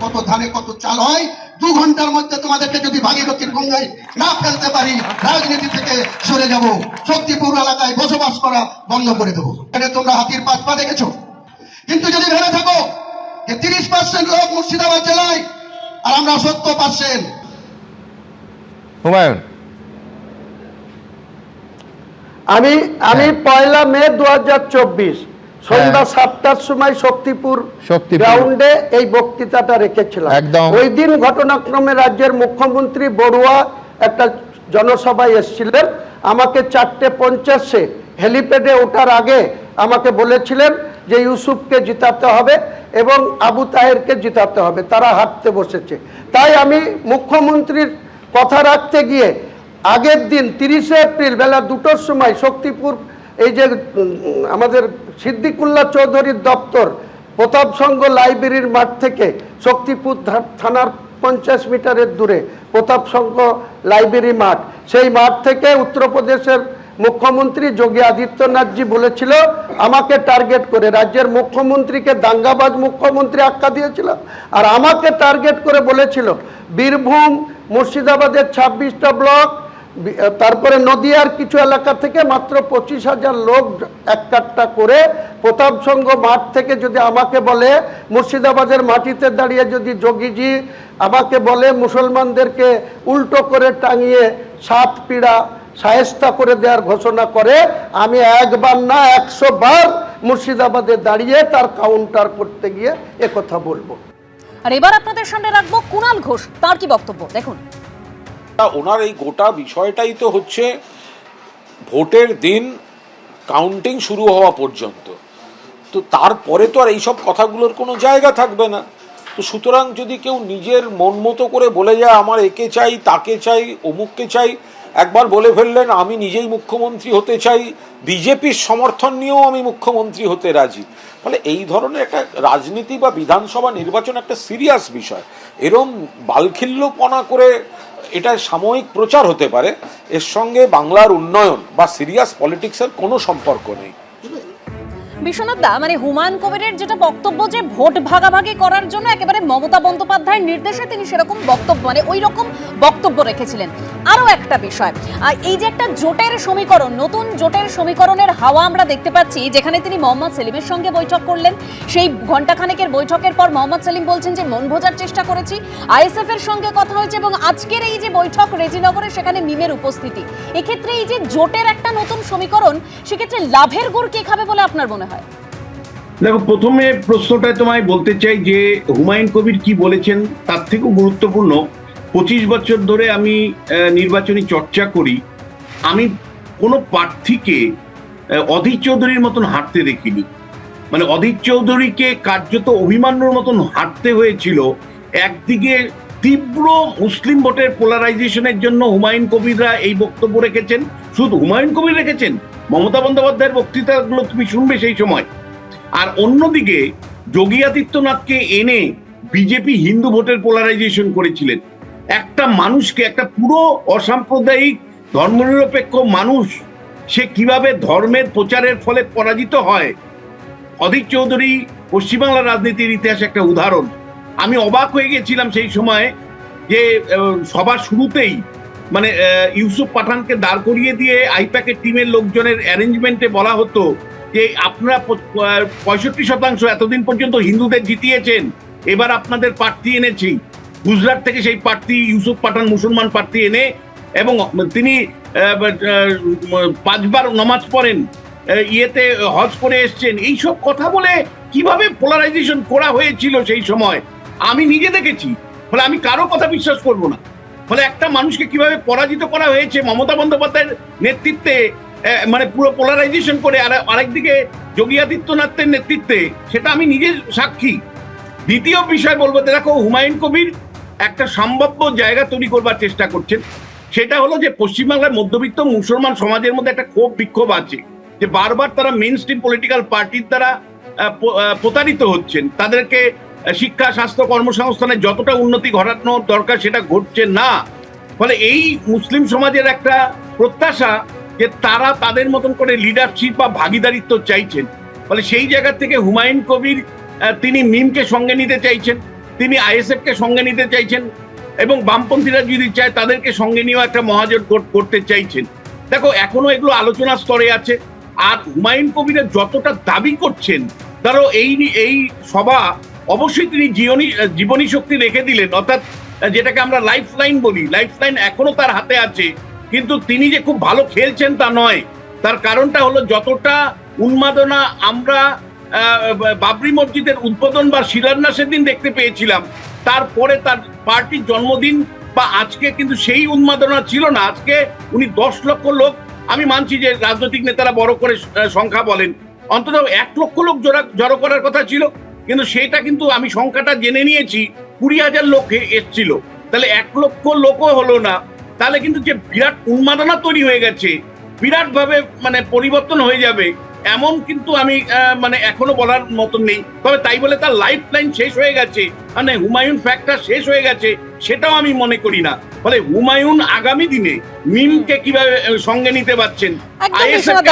কত ধানে কত চাল হয়, 2 ঘন্টার মধ্যে তোমাদেরকে যদি ভাগীরথীর গঙ্গায় না ফেলতে পারি, রাজনীতি থেকে সরে যাব, শক্তিপুর এলাকায় বসবাস করা বন্ধ করে দেবো। এখানে তোমরা হাতির 5 পা দেখেছো, কিন্তু যদি ভেবে থাকো যে 30% লোক মুর্শিদাবাদ জেলায় আর আমরা 70%। হুমায়ুন, আমি 1 মে 2024 সন্ধ্যা 7টার সময় শক্তিপুর গ্রাউন্ডে এই বক্তৃতাটা রেখেছিলাম। ওই দিন ঘটনাক্রমে রাজ্যের মুখ্যমন্ত্রী বড়ুয়া একটা জনসভায় এসেছিলেন। আমাকে 4:50 হেলিপ্যাডে ওঠার আগে আমাকে বলেছিলেন যে ইউসুফকে জিতাতে হবে এবং আবু তাহেরকে জিতাতে হবে, তারা হাঁটতে বসেছে। তাই আমি মুখ্যমন্ত্রীর কথা রাখতে গিয়ে আগের দিন 30 এপ্রিল বেলা 2টোর সময় শক্তিপুর এই যে আমাদের সিদ্দিকুল্লাহ চৌধুরীর দপ্তর প্রতাপ সংঘ লাইব্রেরির মাঠ থেকে শক্তিপুর থানার 50 মিটারের দূরে প্রতাপ সংঘ লাইব্রেরি মাঠ, সেই মাঠ থেকে উত্তরপ্রদেশের মুখ্যমন্ত্রী যোগী আদিত্যনাথজি বলেছিল আমাকে টার্গেট করে, রাজ্যের মুখ্যমন্ত্রীকে দাঙ্গাবাজ মুখ্যমন্ত্রী আখ্যা দিয়েছিল, আর আমাকে টার্গেট করে বলেছিল বীরভূম মুর্শিদাবাদের 26টা ব্লক, তারপরে নদিয়ার কিছু এলাকা থেকে মাত্র 25,000 লোক একটা করে প্রতাপ সংঘ মাঠ থেকে যদি আমাকে বলে, মুর্শিদাবাদের মাটিতে দাঁড়িয়ে যদি যোগীজি আমাকে বলে মুসলমানদেরকে উল্টো করে টাঙিয়ে 7 পীড়া শায়েস্তা করে দেওয়ার ঘোষণা করে, আমি একবার না 100 বার মুর্শিদাবাদে দাঁড়িয়ে তার কাউন্টার করতে গিয়ে একথা বলবো। আর এবার আপনাদের সামনে রাখবো কুণাল ঘোষ, তার কি বক্তব্য দেখুন। ওনার এই গোটা বিষয়টাই তো হচ্ছে ভোটের দিন কাউন্টিং শুরু হওয়া পর্যন্ত, তো তারপরে তো আর এইসব কথাগুলোর কোনো জায়গা থাকবে না। তো তো সুতরাং যদি কেউ নিজের মন মতো করে বলে যায় আমার একে চাই, তাকে চাই, অমুককে চাই, একবার বলে ফেললেন আমি নিজেই মুখ্যমন্ত্রী হতে চাই, বিজেপির সমর্থন নিয়েও আমি মুখ্যমন্ত্রী হতে রাজি, ফলে এই ধরনের একটা রাজনীতি বা বিধানসভা নির্বাচন একটা সিরিয়াস বিষয়। এরম বালখিল্যপনা করে এটা সাময়িক প্রচার হতে পারে, এর সঙ্গে বাংলার উন্নয়ন বা সিরিয়াস পলিটিক্সের কোনো সম্পর্ক নেই। বিশ্বনাথ দা, মানে হুমায়ুন কবিরের যেটা বক্তব্য যে ভোট ভাগাভাগি করার জন্য একেবারে মমতা বন্দ্যোপাধ্যায়ের নির্দেশে তিনি সেরকম বক্তব্য, মানে ওই রকম বক্তব্য রেখেছিলেন। আরও একটা বিষয়, এই যে একটা জোটের সমীকরণ, নতুন জোটের সমীকরণের হাওয়া আমরা দেখতে পাচ্ছি, যেখানে তিনি মোহাম্মদ সেলিমের সঙ্গে বৈঠক করলেন। সেই ঘণ্টাখানেকের বৈঠকের পর মোহাম্মদ সেলিম বলছেন যে মন বোঝার চেষ্টা করেছি, আইএসএফ এর সঙ্গে কথা হয়েছে, এবং আজকের এই যে বৈঠক রেজিনগরে সেখানে মিমের উপস্থিতি। এক্ষেত্রে এই যে জোটের একটা নতুন সমীকরণ, সেক্ষেত্রে লাভের গুড় কে খাবে বলে আপনার মনে হয়? দেখো, প্রথমে প্রশ্নটা তোমায় বলতে চাই যে হুমায়ুন কবির কি বলেছেন তার থেকেও গুরুত্বপূর্ণ, 25 বছর ধরে আমি নির্বাচনী চর্চা করি, আমি কোনো প্রার্থীকে অধীর চৌধুরীর মতন হাঁটতে দেখিনি। মানে অধীর চৌধুরীকে কার্যত অভিমান্যর মতন হাঁটতে হয়েছিল। একদিকে তীব্র মুসলিম ভোটের পোলারাইজেশনের জন্য হুমায়ুন কবিররা এই বক্তব্য রেখেছেন, শুধু হুমায়ুন কবির রেখেছেন, মমতা বন্দ্যোপাধ্যায়ের বক্তৃতাগুলো তুমি শুনবে সেই সময়। আর অন্যদিকে যোগী আদিত্যনাথকে এনে বিজেপি হিন্দু ভোটের পোলারাইজেশন করেছিলেন। একটা মানুষকে, একটা পুরো অসাম্প্রদায়িক ধর্মনিরপেক্ষ মানুষ, সে কিভাবে ধর্মের প্রচারের ফলে পরাজিত হয়। অধীর চৌধুরী পশ্চিমবাংলার রাজনীতির ইতিহাসে একটা উদাহরণ। আমি অবাক হয়ে গেছিলাম সেই সময় যে সবার শুরুতেই মানে ইউসুফ পাঠানকে দাঁড় করিয়ে দিয়ে আইপ্যাকের টিমের লোকজনের অ্যারেঞ্জমেন্টে বলা হতো যে আপনারা 65% এতদিন পর্যন্ত হিন্দুদের জিতিয়েছেন, এবার আপনাদের প্রার্থী এনেছি। গুজরাট থেকে সেই প্রার্থী ইউসুফ পাঠান মুসলমান প্রার্থী এনে, এবং তিনি 5 বার নমাজ পড়েন, ইয়েতে হজ করে এসছেন। এইসব কথা বলে কিভাবে পোলারাইজেশন করা হয়েছিল সেই সময় আমি নিজে দেখেছি। ফলে আমি কারো কথা বিশ্বাস করব না। ফলে একটা মানুষকে কিভাবে পরাজিত করা হয়েছে মমতা বন্দ্যোপাধ্যায়ের নেতৃত্বে, মানে পুরো পোলারাইজেশন করে, আর আরেকদিকে যোগী আদিত্যনাথের নেতৃত্বে, সেটা আমি নিজে সাক্ষী। দ্বিতীয় বিষয় বলবো, দেখো হুমায়ুন কবির একটা সম্ভাব্য জায়গা তৈরি করবার চেষ্টা করছেন। সেটা হলো যে পশ্চিমবাংলার মধ্যবিত্ত মুসলমান সমাজের মধ্যে একটা ক্ষোভ বিক্ষোভ আছে যে বারবার তারা মেইন স্ট্রিম পলিটিক্যাল পার্টির দ্বারা প্রতারিত হচ্ছেন। তাদেরকে শিক্ষা, স্বাস্থ্য, কর্মসংস্থানের যতটা উন্নতি ঘটানো দরকার সেটা ঘটছে না। ফলে এই মুসলিম সমাজের একটা প্রত্যাশা যে তারা তাদের মতন করে লিডারশিপ বা ভাগিদারিত্ব চাইছেন। ফলে সেই জায়গা থেকে হুমায়ুন কবির তিনি মিমকে সঙ্গে নিতে চাইছেন, তিনি আইএসএফ কে সঙ্গে নিতে চাইছেন, এবং বামপন্থীরা যদি চায় তাদেরকে সঙ্গে নিয়েও একটা মহাজোট করতে চাইছেন। দেখো, এখনো এগুলো আলোচনার স্তরে আছে। আর হুমায়ুন কবিরের যতটা দাবি করছেন, ধরো এই সভা অবশ্যই তিনি জীবনী শক্তি রেখে দিলেন, অর্থাৎ যেটাকে আমরা লাইফ লাইন বলি, লাইফ লাইন এখনো তার হাতে আছে। কিন্তু তিনি যে খুব ভালো খেলছেন তা নয়। তার কারণটা হলো যতটা উন্মাদনা আমরা বাবরি মসজিদের উদ্বোধন বা শিলান্যাসের দিন দেখতে পেয়েছিলাম, তারপরে তার পার্টির জন্মদিন বা আজকে কিন্তু সেই উন্মাদনা ছিল না। আজকে উনি 10 লক্ষ লোক, আমি মানছি যে রাজনৈতিক নেতারা বড় করে সংখ্যা বলেন, অন্তত 1 লক্ষ লোক জড়ো করার কথা ছিল, কিন্তু সেটা কিন্তু আমি সংখ্যাটা জেনে নিয়েছি 20,000 লোক এসছিল। তাহলে 1 লক্ষ লোকও হলো না। তাহলে কিন্তু যে বিরাট উন্মাদনা তৈরি হয়ে গেছে, বিরাট ভাবে মানে পরিবর্তন হয়ে যাবে, এমন কিন্তু আমি মানে এখনো বলার মতন নেই। তবে তাই বলে তার লাইফ লাইন শেষ হয়ে গেছে, মানে হুমায়ুন ফ্যাক্টর শেষ হয়ে গেছে, সেটাও আমি মনে করি না। ফলে হুমায়ুন আগামী দিনে মিমকে কিভাবে সঙ্গে নিতে পারছেন,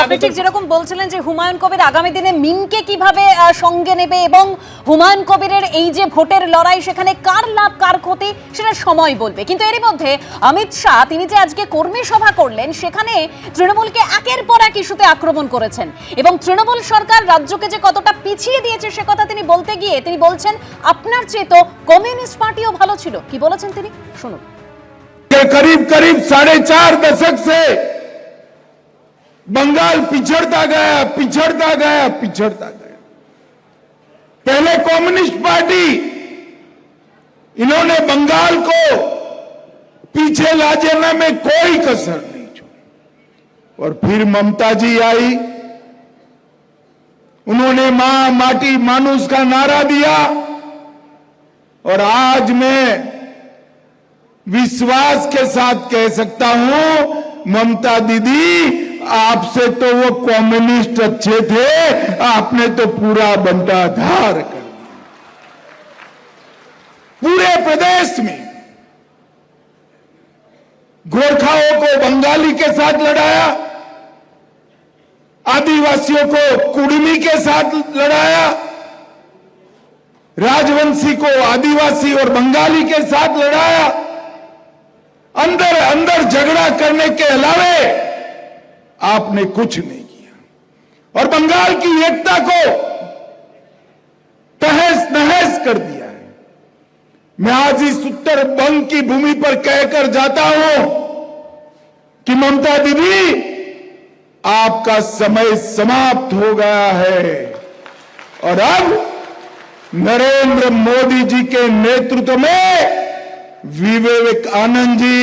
আপনি ঠিক যেরকম বলছিলেন যে হুমায়ুন কবির আগামী দিনে মিমকে কিভাবে সঙ্গে নেবে, এবং হুমায়ুন কবিরের এই যে ভোটের লড়াই, সেখানে কার লাভ কার ক্ষতি সেটা সময় বলবে। কিন্তু এরই মধ্যে অমিত শাহ তিনি যে আজকে কর্মী সভা করলেন, সেখানে তৃণমূলকে একের পর এক ইস্যুতে আক্রমণ করেছেন, এবং তৃণমূল সরকার রাজ্যকে যে কতটা পিছিয়ে দিয়েছে সে কথা তিনি বলতে গিয়ে তিনি বলছেন আপনার চেয়ে তো কমিউনিস্ট পার্টিও ভালো ছিল। কি বলেছেন তিনি, শুনুন। करीब करीब 4.5 दशक से बंगाल पिछड़ता गया, पिछड़ता गया, पिछड़ता गया। पहले कम्युनिस्ट पार्टी, इन्होंने बंगाल को पीछे ला जाने में कोई कसर नहीं छोड़ी। और फिर ममता जी आई, उन्होंने मां माटी मानुष का नारा दिया और आज मैं विश्वास के साथ कह सकता हूं, ममता दीदी आपसे तो वो कम्युनिस्ट अच्छे थे, आपने तो पूरा बंटाधार कर दिया। पूरे प्रदेश में गोरखाओं को बंगाली के साथ लड़ाया, आदिवासियों को कुड़मी के साथ लड़ाया, राजवंशी को आदिवासी और बंगाली के साथ लड़ाया। अंदर अंदर झगड़ा करने के अलावे आपने कुछ नहीं किया और बंगाल की एकता को तहस नहस कर दिया है। मैं आज इस उत्तर बंग की भूमि पर कहकर जाता हूं कि ममता दीदी आपका समय समाप्त हो गया है और अब नरेंद्र मोदी जी के नेतृत्व में विवेकानंद जी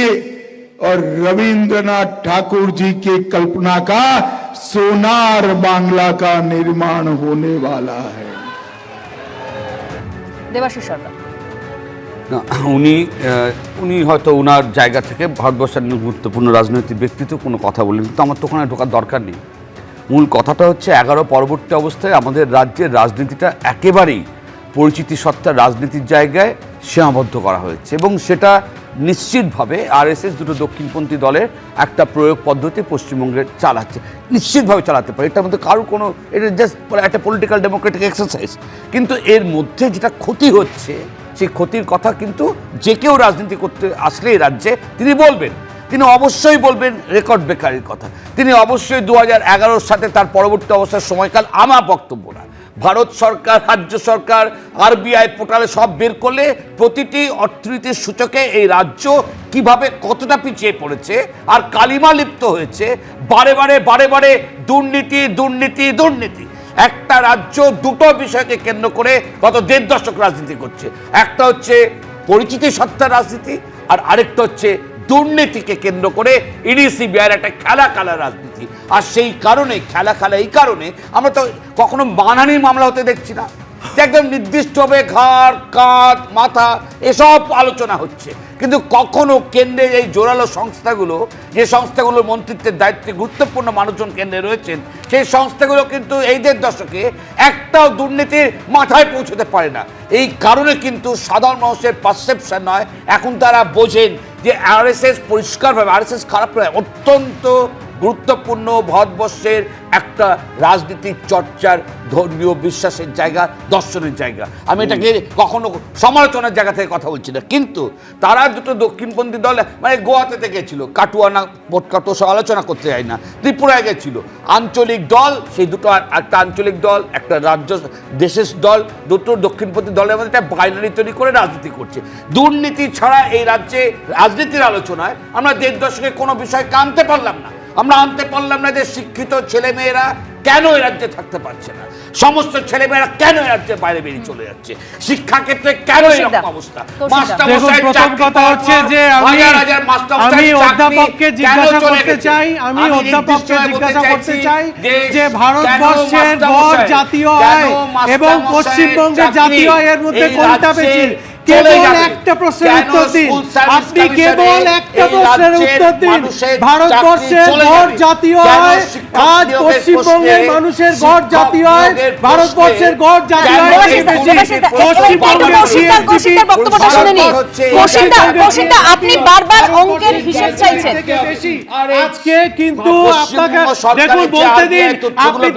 और रविंद्रनाथ ठाकुर जी की कल्पना का सोनार बांग्ला का निर्माण होने वाला है। দেবাশিস সরকার উনি হয়তো ওনার জায়গা থেকে ভারতবর্ষের গুরুত্বপূর্ণ রাজনৈতিক ব্যক্তিত্ব কোনো কথা বলেন, কিন্তু আমার তো ওখানে ঢোকার দরকার নেই। মূল কথাটা হচ্ছে 11 পরবর্তী অবস্থায় আমাদের রাজ্যের রাজনীতিটা একেবারেই পরিচিতি সত্তার রাজনীতির জায়গায় সীমাবদ্ধ করা হয়েছে এবং সেটা নিশ্চিতভাবে আরএসএস দুটো দক্ষিণপন্থী দলের একটা প্রয়োগ পদ্ধতি পশ্চিমবঙ্গে চালাচ্ছে, নিশ্চিতভাবে চালাতে পারে। এটার মধ্যে কারো কোনো, এটা জাস্ট একটা পলিটিক্যাল ডেমোক্রেটিক এক্সারসাইজ। কিন্তু এর মধ্যে যেটা ক্ষতি হচ্ছে সেই ক্ষতির কথা কিন্তু যে কেউ রাজনীতি করতে আসলে এই রাজ্যে তিনি বলবেন, তিনি অবশ্যই বলবেন রেকর্ড বেকারির কথা, তিনি অবশ্যই 2011 সাথে তার পরবর্তী অবস্থার সময়কাল। আমার বক্তব্য না, ভারত সরকার, রাজ্য সরকার, আরবিআই পোর্টালে সব বের করলে প্রতিটি অর্থনীতির সূচকে এই রাজ্য কিভাবে কতটা পিছিয়ে পড়েছে আর কালিমা লিপ্ত হয়েছে। বারে বারে দুর্নীতি দুর্নীতি দুর্নীতি। একটা রাজ্য দুটো বিষয়কে কেন্দ্র করে গত 1.5 দশক রাজনীতি করছে, একটা হচ্ছে পরিচিতি সত্তার রাজনীতি আর আরেকটা হচ্ছে দুর্নীতিকে কেন্দ্র করে ইডি সিবিআইয়ের একটা খেলা রাজনীতি। আর সেই কারণে খেলা এই কারণে আমরা তো কখনো বানানি মামলা হতে দেখছি না, একদম নির্দিষ্টভাবে ঘাড় কাঁধ মাথা এসব আলোচনা হচ্ছে, কিন্তু কখনো কেন্দ্রের এই জোরালো সংস্থাগুলো, যে সংস্থাগুলোর মন্ত্রিত্বের দায়িত্বে গুরুত্বপূর্ণ মানুষজন কেন্দ্রে রয়েছেন, সেই সংস্থাগুলো কিন্তু এই 1.5 দশকে একটাও দুর্নীতির মাথায় পৌঁছতে পারে না। এই কারণে কিন্তু সাধারণ মানুষের পারসেপশন নয়, এখন তারা বোঝেন যে আরএসএস পরিষ্কারভাবে, আরএসএস খারাপ নয়, অত্যন্ত গুরুত্বপূর্ণ ভারতবর্ষের একটা রাজনীতির চর্চার, ধর্মীয় বিশ্বাসের জায়গা, দর্শনের জায়গা। আমি এটাকে কখনো সমালোচনার জায়গা থেকে কথা বলছি না, কিন্তু তারা দুটো দক্ষিণপন্থী দল, মানে গোয়াতে গেছিল, কাটুয়ানা ভোটকাটো সব আলোচনা করতে যায় না, ত্রিপুরায় গেছিল, আঞ্চলিক দল, সেই দুটো, একটা আঞ্চলিক দল, একটা রাজ্য দেশের দল, দুটো দক্ষিণপন্থী দলের মধ্যে একটা বাইনারি তৈরি করে রাজনীতি করছে। দুর্নীতি ছাড়া এই রাজ্যে রাজনীতির আলোচনায় আমরা 1.5 দশকে কোনো বিষয়কে আনতে পারলাম না। আমরা আনতে পারলাম না যে শিক্ষিত ছেলেমেয়েরা কেন এই রাজ্যে থাকতে পারছে না, সমস্ত ছেলেমেয়েরা কেন এই রাজ্যের বাইরে বেরিয়ে চলে যাচ্ছে, শিক্ষাক্ষেত্রে কেন এরকম অবস্থা। প্রথম কথা হচ্ছে যে আমি অধ্যাপককে জিজ্ঞাসা করতে চাই যে ভারতবর্ষের গড় জাতীয় আয় এবং পশ্চিমবঙ্গের জাতীয় আয়ের মধ্যে কোনটা বেশি? কেবল একটা প্রশ্নের উত্তর দিন, আপনি কেবল একটা প্রশ্নের উত্তর দিন। ভারতবর্ষের গড় জাতীয় আয়, আজ পশ্চিমবঙ্গের মানুষের গড় জাতীয় আয় ভারতবর্ষের গড় জাতীয় আয় থেকে বেশি। কৌশিকদার বক্তব্যটা শুনে নিন। কৌশিকদা, আপনি বারবার অঙ্কের হিসাব চাইছেন। আজকে কিন্তু আপনাকে দেখুন বলতে দিন, আপনি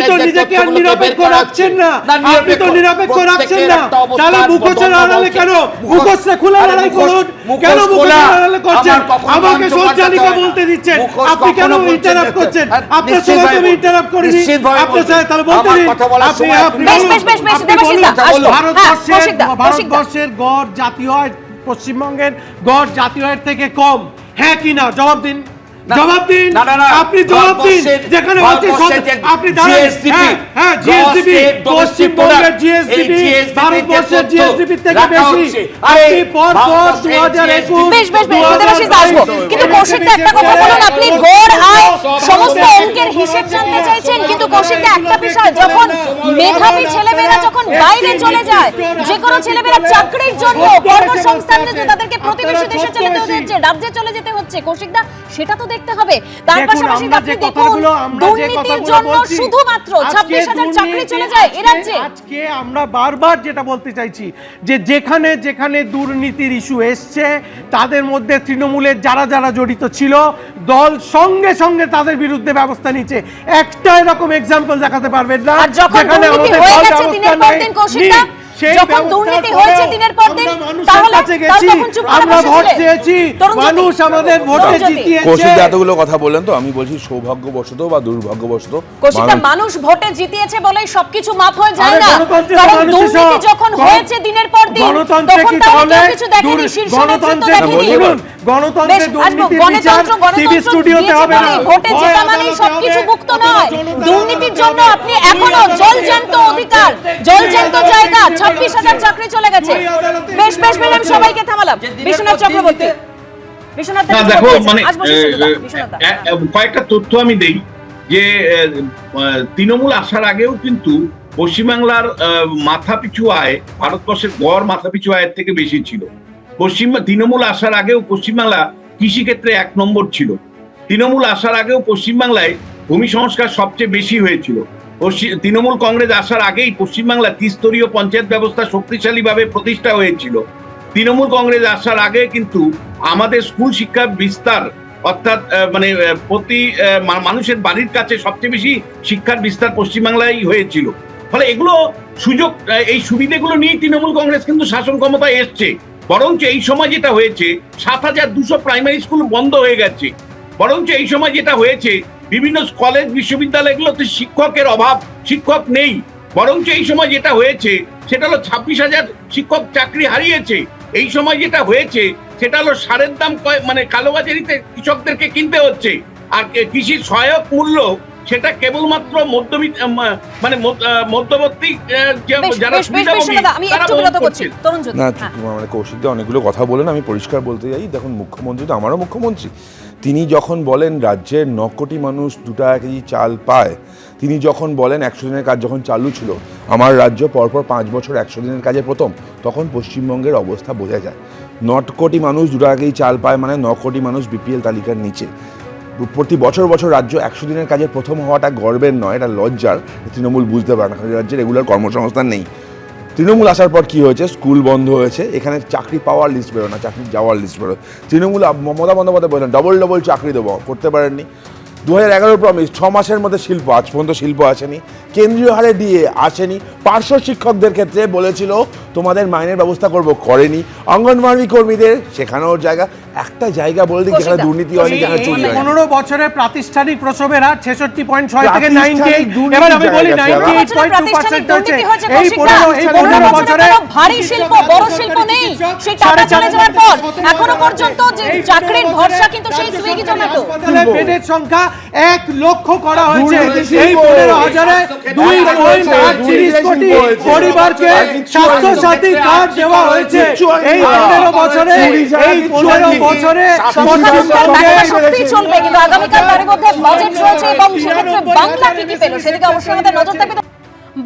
তো নিজেকে আর নিরপেক্ষ রাখছেন না, আপনি তো নিরপেক্ষ রাখছেন না। তাহলে মুখোশের আড়ালে কেন? মুখোশটা খুলে লড়াই করুন, কেন মুখোশের আড়ালে করছেন? আমাকে সজ্জালিকা বলতে দিচ্ছেন, আপনি কেন ইন্টারাপ্ট করছেন? আপনার সময় তো ইন্টারাপ্ট করিনি, আপনার সাথে তাহলে বলতে দিন। ভারতবর্ষের গড় জাতীয় আয় পশ্চিমবঙ্গের গড় জাতীয় আয়ের থেকে কম, হ্যাঁ কি না জবাব দিন। জবাব দিন, আপনি জবাব দিন। যেখানে হচ্ছে আপনি হ্যাঁ জিএসডিপি, পশ্চিমবঙ্গের জিএসডিপি ভারতবর্ষের জিএসডিপি থেকে বেশি। আপনি পর 2021 বেশ প্রতিবেশী আসবো, কিন্তু কৌশিকদা একটা কথা বলুন, আপনি গড় আয় সমস্ত অঙ্কের হিসেব জানতে চাইছেন, কিন্তু কৌশিকদা একটা বিষয়, যখন মেধাবী ছেলেমেয়েরা যখন বাইরে চলে যায়, যে কোনো ছেলেমেয়েরা চাকরির জন্য, কর্মসংস্থানের জন্য তাদেরকে প্রতিবেশী দেশে চলে যেতে হচ্ছে, রাজ্যে চলে যেতে হচ্ছে, কৌশিকদা সেটা তো দেখতে হবে। তার পাশাপাশি আপনি দেখুন দুর্নীতির জন্য শুধুমাত্র 26,000 চাকরি চলে যায় এ রাজ্যে। আজকে আমরা বারবার যেটা বলতে চাইছি যে যেখানে যেখানে দুর্নীতির ইস্যু এসছে, তাদের মধ্যে তৃণমূলের যারা যারা জড়িত ছিল, দল সঙ্গে সঙ্গে তাদের বিরুদ্ধে ব্যবস্থা নিচ্ছে। একটা এরকম এক্সাম্পল দেখাতে পারবেন না যেখানে আমাদের দল ব্যবস্থা নেই। যখন দুর্নীতি হয়েছে দিনের পর দিন, তাহলে আমরা ভোট চেয়েছি, মানুষ আমাদের ভোটে জিতিয়েছে। কৌশিক এতগুলো কথা বললেন, তো আমি বলছি সৌভাগ্যবশত বা দুর্ভাগ্যবশত কৌশিকদা মানুষ ভোটে জিতিয়েছে বলেই সবকিছু মাপ হয়ে যায় না, কারণ দুর্নীতি যখন হয়েছে দিনের পর দিন, তখন তারা কিছু দেখেনি, শীর্ষ নেতৃত্ব দেখেনি। গণতন্ত্রের দুর্নীতির বিচার টিভি স্টুডিওতে হবে না। ভোটে জেতা মানেই সবকিছু মুক্ত নয়। দুর্নীতির জন্য আপনি এখনো জলজ্যান্ত অধিকার, জলজ্যান্ত জায়গা, 26,000 চাকরি চলে গেছে। বেশ আমি সবাইকে থামালাম। বিশ্বনাথ চক্রবর্তী, দেখো মানে কয়েকটা তথ্য আমি দেই যে তৃণমূল আসার আগেও কিন্তু পশ্চিমবাংলার মাথাপিছু আয় ভারতবর্ষের গড় মাথাপিছু আয়ের থেকে বেশি ছিল। তৃণমূল আসার আগেও পশ্চিমবাংলা কৃষিক্ষেত্রে 1 নম্বর ছিল। তৃণমূল আসার আগেও পশ্চিমবাংলায় ভূমি সংস্কার সবচেয়ে বেশি হয়েছিল। তৃণমূল কংগ্রেস আসার আগেই পশ্চিমবাংলা ত্রিস্তরীয় পঞ্চায়েত ব্যবস্থা শক্তিশালীভাবে প্রতিষ্ঠা হয়েছিল। তৃণমূল কংগ্রেস আসার আগে কিন্তু আমাদের স্কুল শিক্ষার বিস্তার, অর্থাৎ মানে প্রতি মানুষের বাড়ির কাছে সবচেয়ে বেশি শিক্ষার বিস্তার পশ্চিমবাংলায় হয়েছিল। ফলে এগুলো সুযোগ, এই সুবিধাগুলো নিয়ে তৃণমূল কংগ্রেস কিন্তু শাসন ক্ষমতায় এসছে। বরঞ্চ এই সময় যেটা হয়েছে 7,200 প্রাইমারি স্কুল বন্ধ হয়ে গেছে। বরঞ্চ এই সময় যেটা হয়েছে বিভিন্ন কলেজ বিশ্ববিদ্যালয়গুলোতে শিক্ষকের অভাব, শিক্ষক নেই। বরঞ্চ এই সময় যেটা হয়েছে সেটা হলো 26,000 শিক্ষক চাকরি হারিয়েছে। এই সময় যেটা হয়েছে সেটা হলো সারের দাম মানে কালোবাজারিতে কৃষকদেরকে কিনতে হচ্ছে। আর কৃষির সহায়ক মূল্য সেটা কেবলমাত্র মধ্যবর্তী যারা মানে কৌশিকদা অনেকগুলো কথা বলেন, আমি পরিষ্কার বলতে যাই, দেখুন মুখ্যমন্ত্রী তো আমারও মুখ্যমন্ত্রী, তিনি যখন বলেন রাজ্যের 9 কোটি মানুষ 2 টাকা কেজি চাল পায়, তিনি যখন বলেন 100 দিনের কাজ যখন চালু ছিল, আমার রাজ্য পরপর 5 বছর 100 দিনের কাজে প্রথম, তখন পশ্চিমবঙ্গের অবস্থা বোঝা যায়। 9 কোটি মানুষ 2 টাকা কেজি চাল পায় মানে 9 কোটি মানুষ বিপিএল তালিকার নিচে। প্রতি বছর রাজ্য 100 দিনের কাজে প্রথম হওয়াটা গর্বের নয়, এটা লজ্জার। তৃণমূল বুঝতে পারে না, রাজ্যে রেগুলার কর্মসংস্থান নেই। তৃণমূল আসার পর কি হয়েছে, স্কুল বন্ধ হয়েছে, এখানে চাকরি পাওয়ার লিস্ট বেরো না, চাকরি যাওয়ার লিস্ট বেরো। তৃণমূল মমতা বন্দ্যোপাধ্যায় বললেন ডবল চাকরি দেবো, করতে পারেননি। 2011 প্রমিস, 6 মাসের মধ্যে শিল্প, আজ পর্যন্ত শিল্প আসেনি, কেন্দ্রীয় হারে দিয়ে আসেনি। পার্শ্ব শিক্ষকদের ক্ষেত্রে বলেছিল তোমাদের মাইনের ব্যবস্থা করব, করেনি। অঙ্গনওয়াড়ি কর্মীদের শেখানোর জায়গা, একটা জায়গা বলে দিই যেখানে দুর্নীতি হয়নি, যেখানে চুরি হয়নি। 15 বছরে প্রাতিষ্ঠানিক প্রসবের হার 66.6 থেকে 98, এবার আমি বলি 98.2% হচ্ছে। এই 15 বছরে ভারী শিল্প, বড় শিল্প নেই, সেই টাকা চলে যাওয়ার পর এখনো পর্যন্ত যে চাকরির ভরসা কিন্তু সেই সুইগি জোম্যাটো। বেডের সংখ্যা 1 লক্ষ করা হয়েছে। এই 15,000-এ 2.38 কোটি পরিবারকে স্বাস্থ্যসাথী কার্ড দেওয়া হয়েছে। এই 15 বছরে চলবে, কিন্তু আগামীকাল তার মধ্যে বাজেট রয়েছে এবং সেক্ষেত্রে বাংলা কি পেল সেদিকে অবশ্যই আমাদের নজর থাকবে।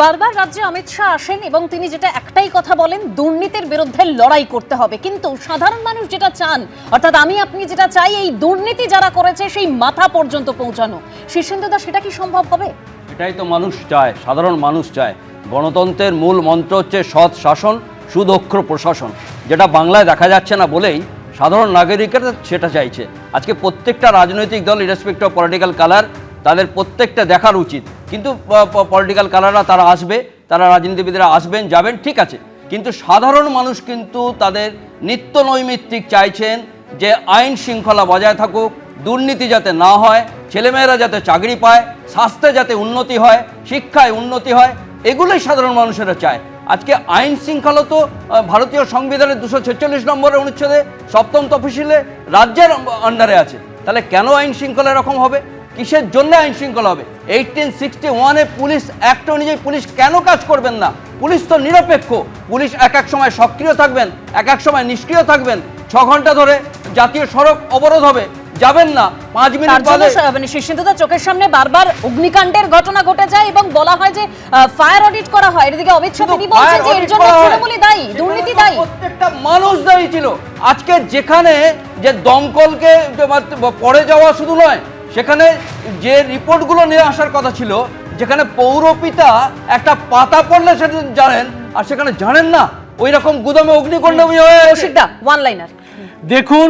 বারবার রাজ্যে অমিত শাহ আসেন এবং তিনি যেটা একটাই কথা বলেন, দুর্নীতির বিরুদ্ধে লড়াই করতে হবে। কিন্তু সাধারণ মানুষ যেটা চান, অর্থাৎ আপনি যেটা চাই, এই দুর্নীতি যারা করেছে সেই মাথা পর্যন্ত পৌঁছানো, শীর্ষেন্দুদা সেটা কি সম্ভব হবে? এটাই তো মানুষ চায়, সাধারণ মানুষ চায়। গণতন্ত্রের মূল মন্ত্র হচ্ছে সৎ শাসন, সুদক্ষ প্রশাসন, যেটা বাংলায় দেখা যাচ্ছে না বলেই সাধারণ নাগরিকেরা সেটা চাইছে। আজকে প্রত্যেকটা রাজনৈতিক দল ইরেসপেক্টিভ অফ পলিটিক্যাল কালার, তাদের প্রত্যেকটা দেখার উচিত। কিন্তু পলিটিক্যাল কালাররা তারা আসবে, তারা রাজনীতিবিদরা আসবেন যাবেন, ঠিক আছে, কিন্তু সাধারণ মানুষ কিন্তু তাদের নিত্য নৈমিত্তিক চাইছেন যে আইন শৃঙ্খলা বজায় থাকুক, দুর্নীতি যাতে না হয়, ছেলেমেয়েরা যাতে চাকরি পায়, স্বাস্থ্যে যাতে উন্নতি হয়, শিক্ষায় উন্নতি হয়, এগুলোই সাধারণ মানুষেরা চায়। আজকে আইন শৃঙ্খলা তো ভারতীয় সংবিধানের 246 নম্বরের অনুচ্ছেদে 7ম তফসিলে রাজ্যের আন্ডারে আছে। তাহলে কেন আইন শৃঙ্খলা এরকম হবে? কিসের জন্য আইন শৃঙ্খলা হবে? 1861 পুলিশ অ্যাক্ট অনুযায়ী পুলিশ কেন কাজ করবেন না? পুলিশ তো নিরপেক্ষ। পুলিশ এক এক সময় সক্রিয় থাকবেন, এক এক সময় নিষ্ক্রিয় থাকবেন। 6 ঘন্টা ধরে জাতীয় সড়ক অবরোধ হবে, যাবেন না, 5 মিনিট বাদে মানে সিদ্ধান্ত চোখের সামনে বারবার অগ্নিকাণ্ডের ঘটনা ঘটে যায় এবং বলা হয় যে ফায়ার অডিট করা হয়। এদিকে অমিত শাহ তিনি বলছেন যে এর জন্য তৃণমূলই দায়ী, দুর্নীতি দায়ী। প্রত্যেকটা মানুষ দায়ী ছিল। আজকে যেখানে যে দমকলকে পড়ে যাওয়া শুধু নয়, সেখানে যে রিপোর্টগুলো নিয়ে আসার কথা ছিল, যেখানে পৌরপিতা একটা পাতা পড়লে সেটা জানেন, আর সেখানে জানেন না, ওই রকম গুদামে অগ্নিকাণ্ড হয়ে ওয়ান লাইনার দেখুন,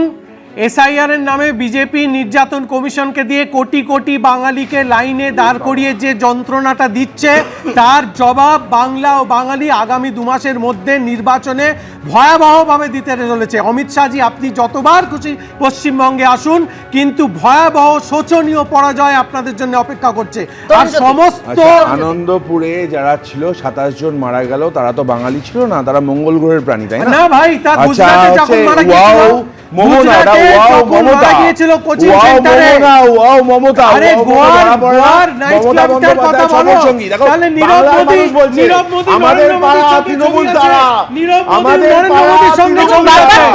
এসআইআর এর নামে বিজেপি নির্যাতন কমিশনকে দিয়ে কোটি কোটি বাঙালিকে লাইনে দাঁড় করিয়ে যে যন্ত্রণাটা দিচ্ছে, তার জবাব বাংলা ও বাঙালি আগামী 2 মাসের মধ্যে নির্বাচনে ভয়াবহভাবে দিতে চলেছে। অমিত শাহজি, আপনি যতবার খুশি পশ্চিমবঙ্গে আসুন, কিন্তু ভয়াবহ শোচনীয় পরাজয় আপনাদের জন্য অপেক্ষা করছে। আর সমস্ত আনন্দপুরে যারা ছিল 27 জন মারা গেল, তারা তো বাঙালি ছিল না, তারা মঙ্গল গ্রহের প্রাণী, তাই না ভাই? তা গুজরাটে যখন মারা গিয়েছিল,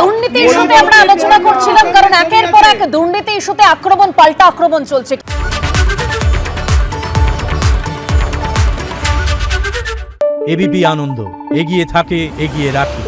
দুর্নীতি ইস্যুতে আমরা আলোচনা করছিলাম, কারণ একের পর এক দুর্নীতি ইস্যুতে আক্রমণ, পাল্টা আক্রমণ চলছে। এবিপি আনন্দ, এগিয়ে থাকে, এগিয়ে রাখি।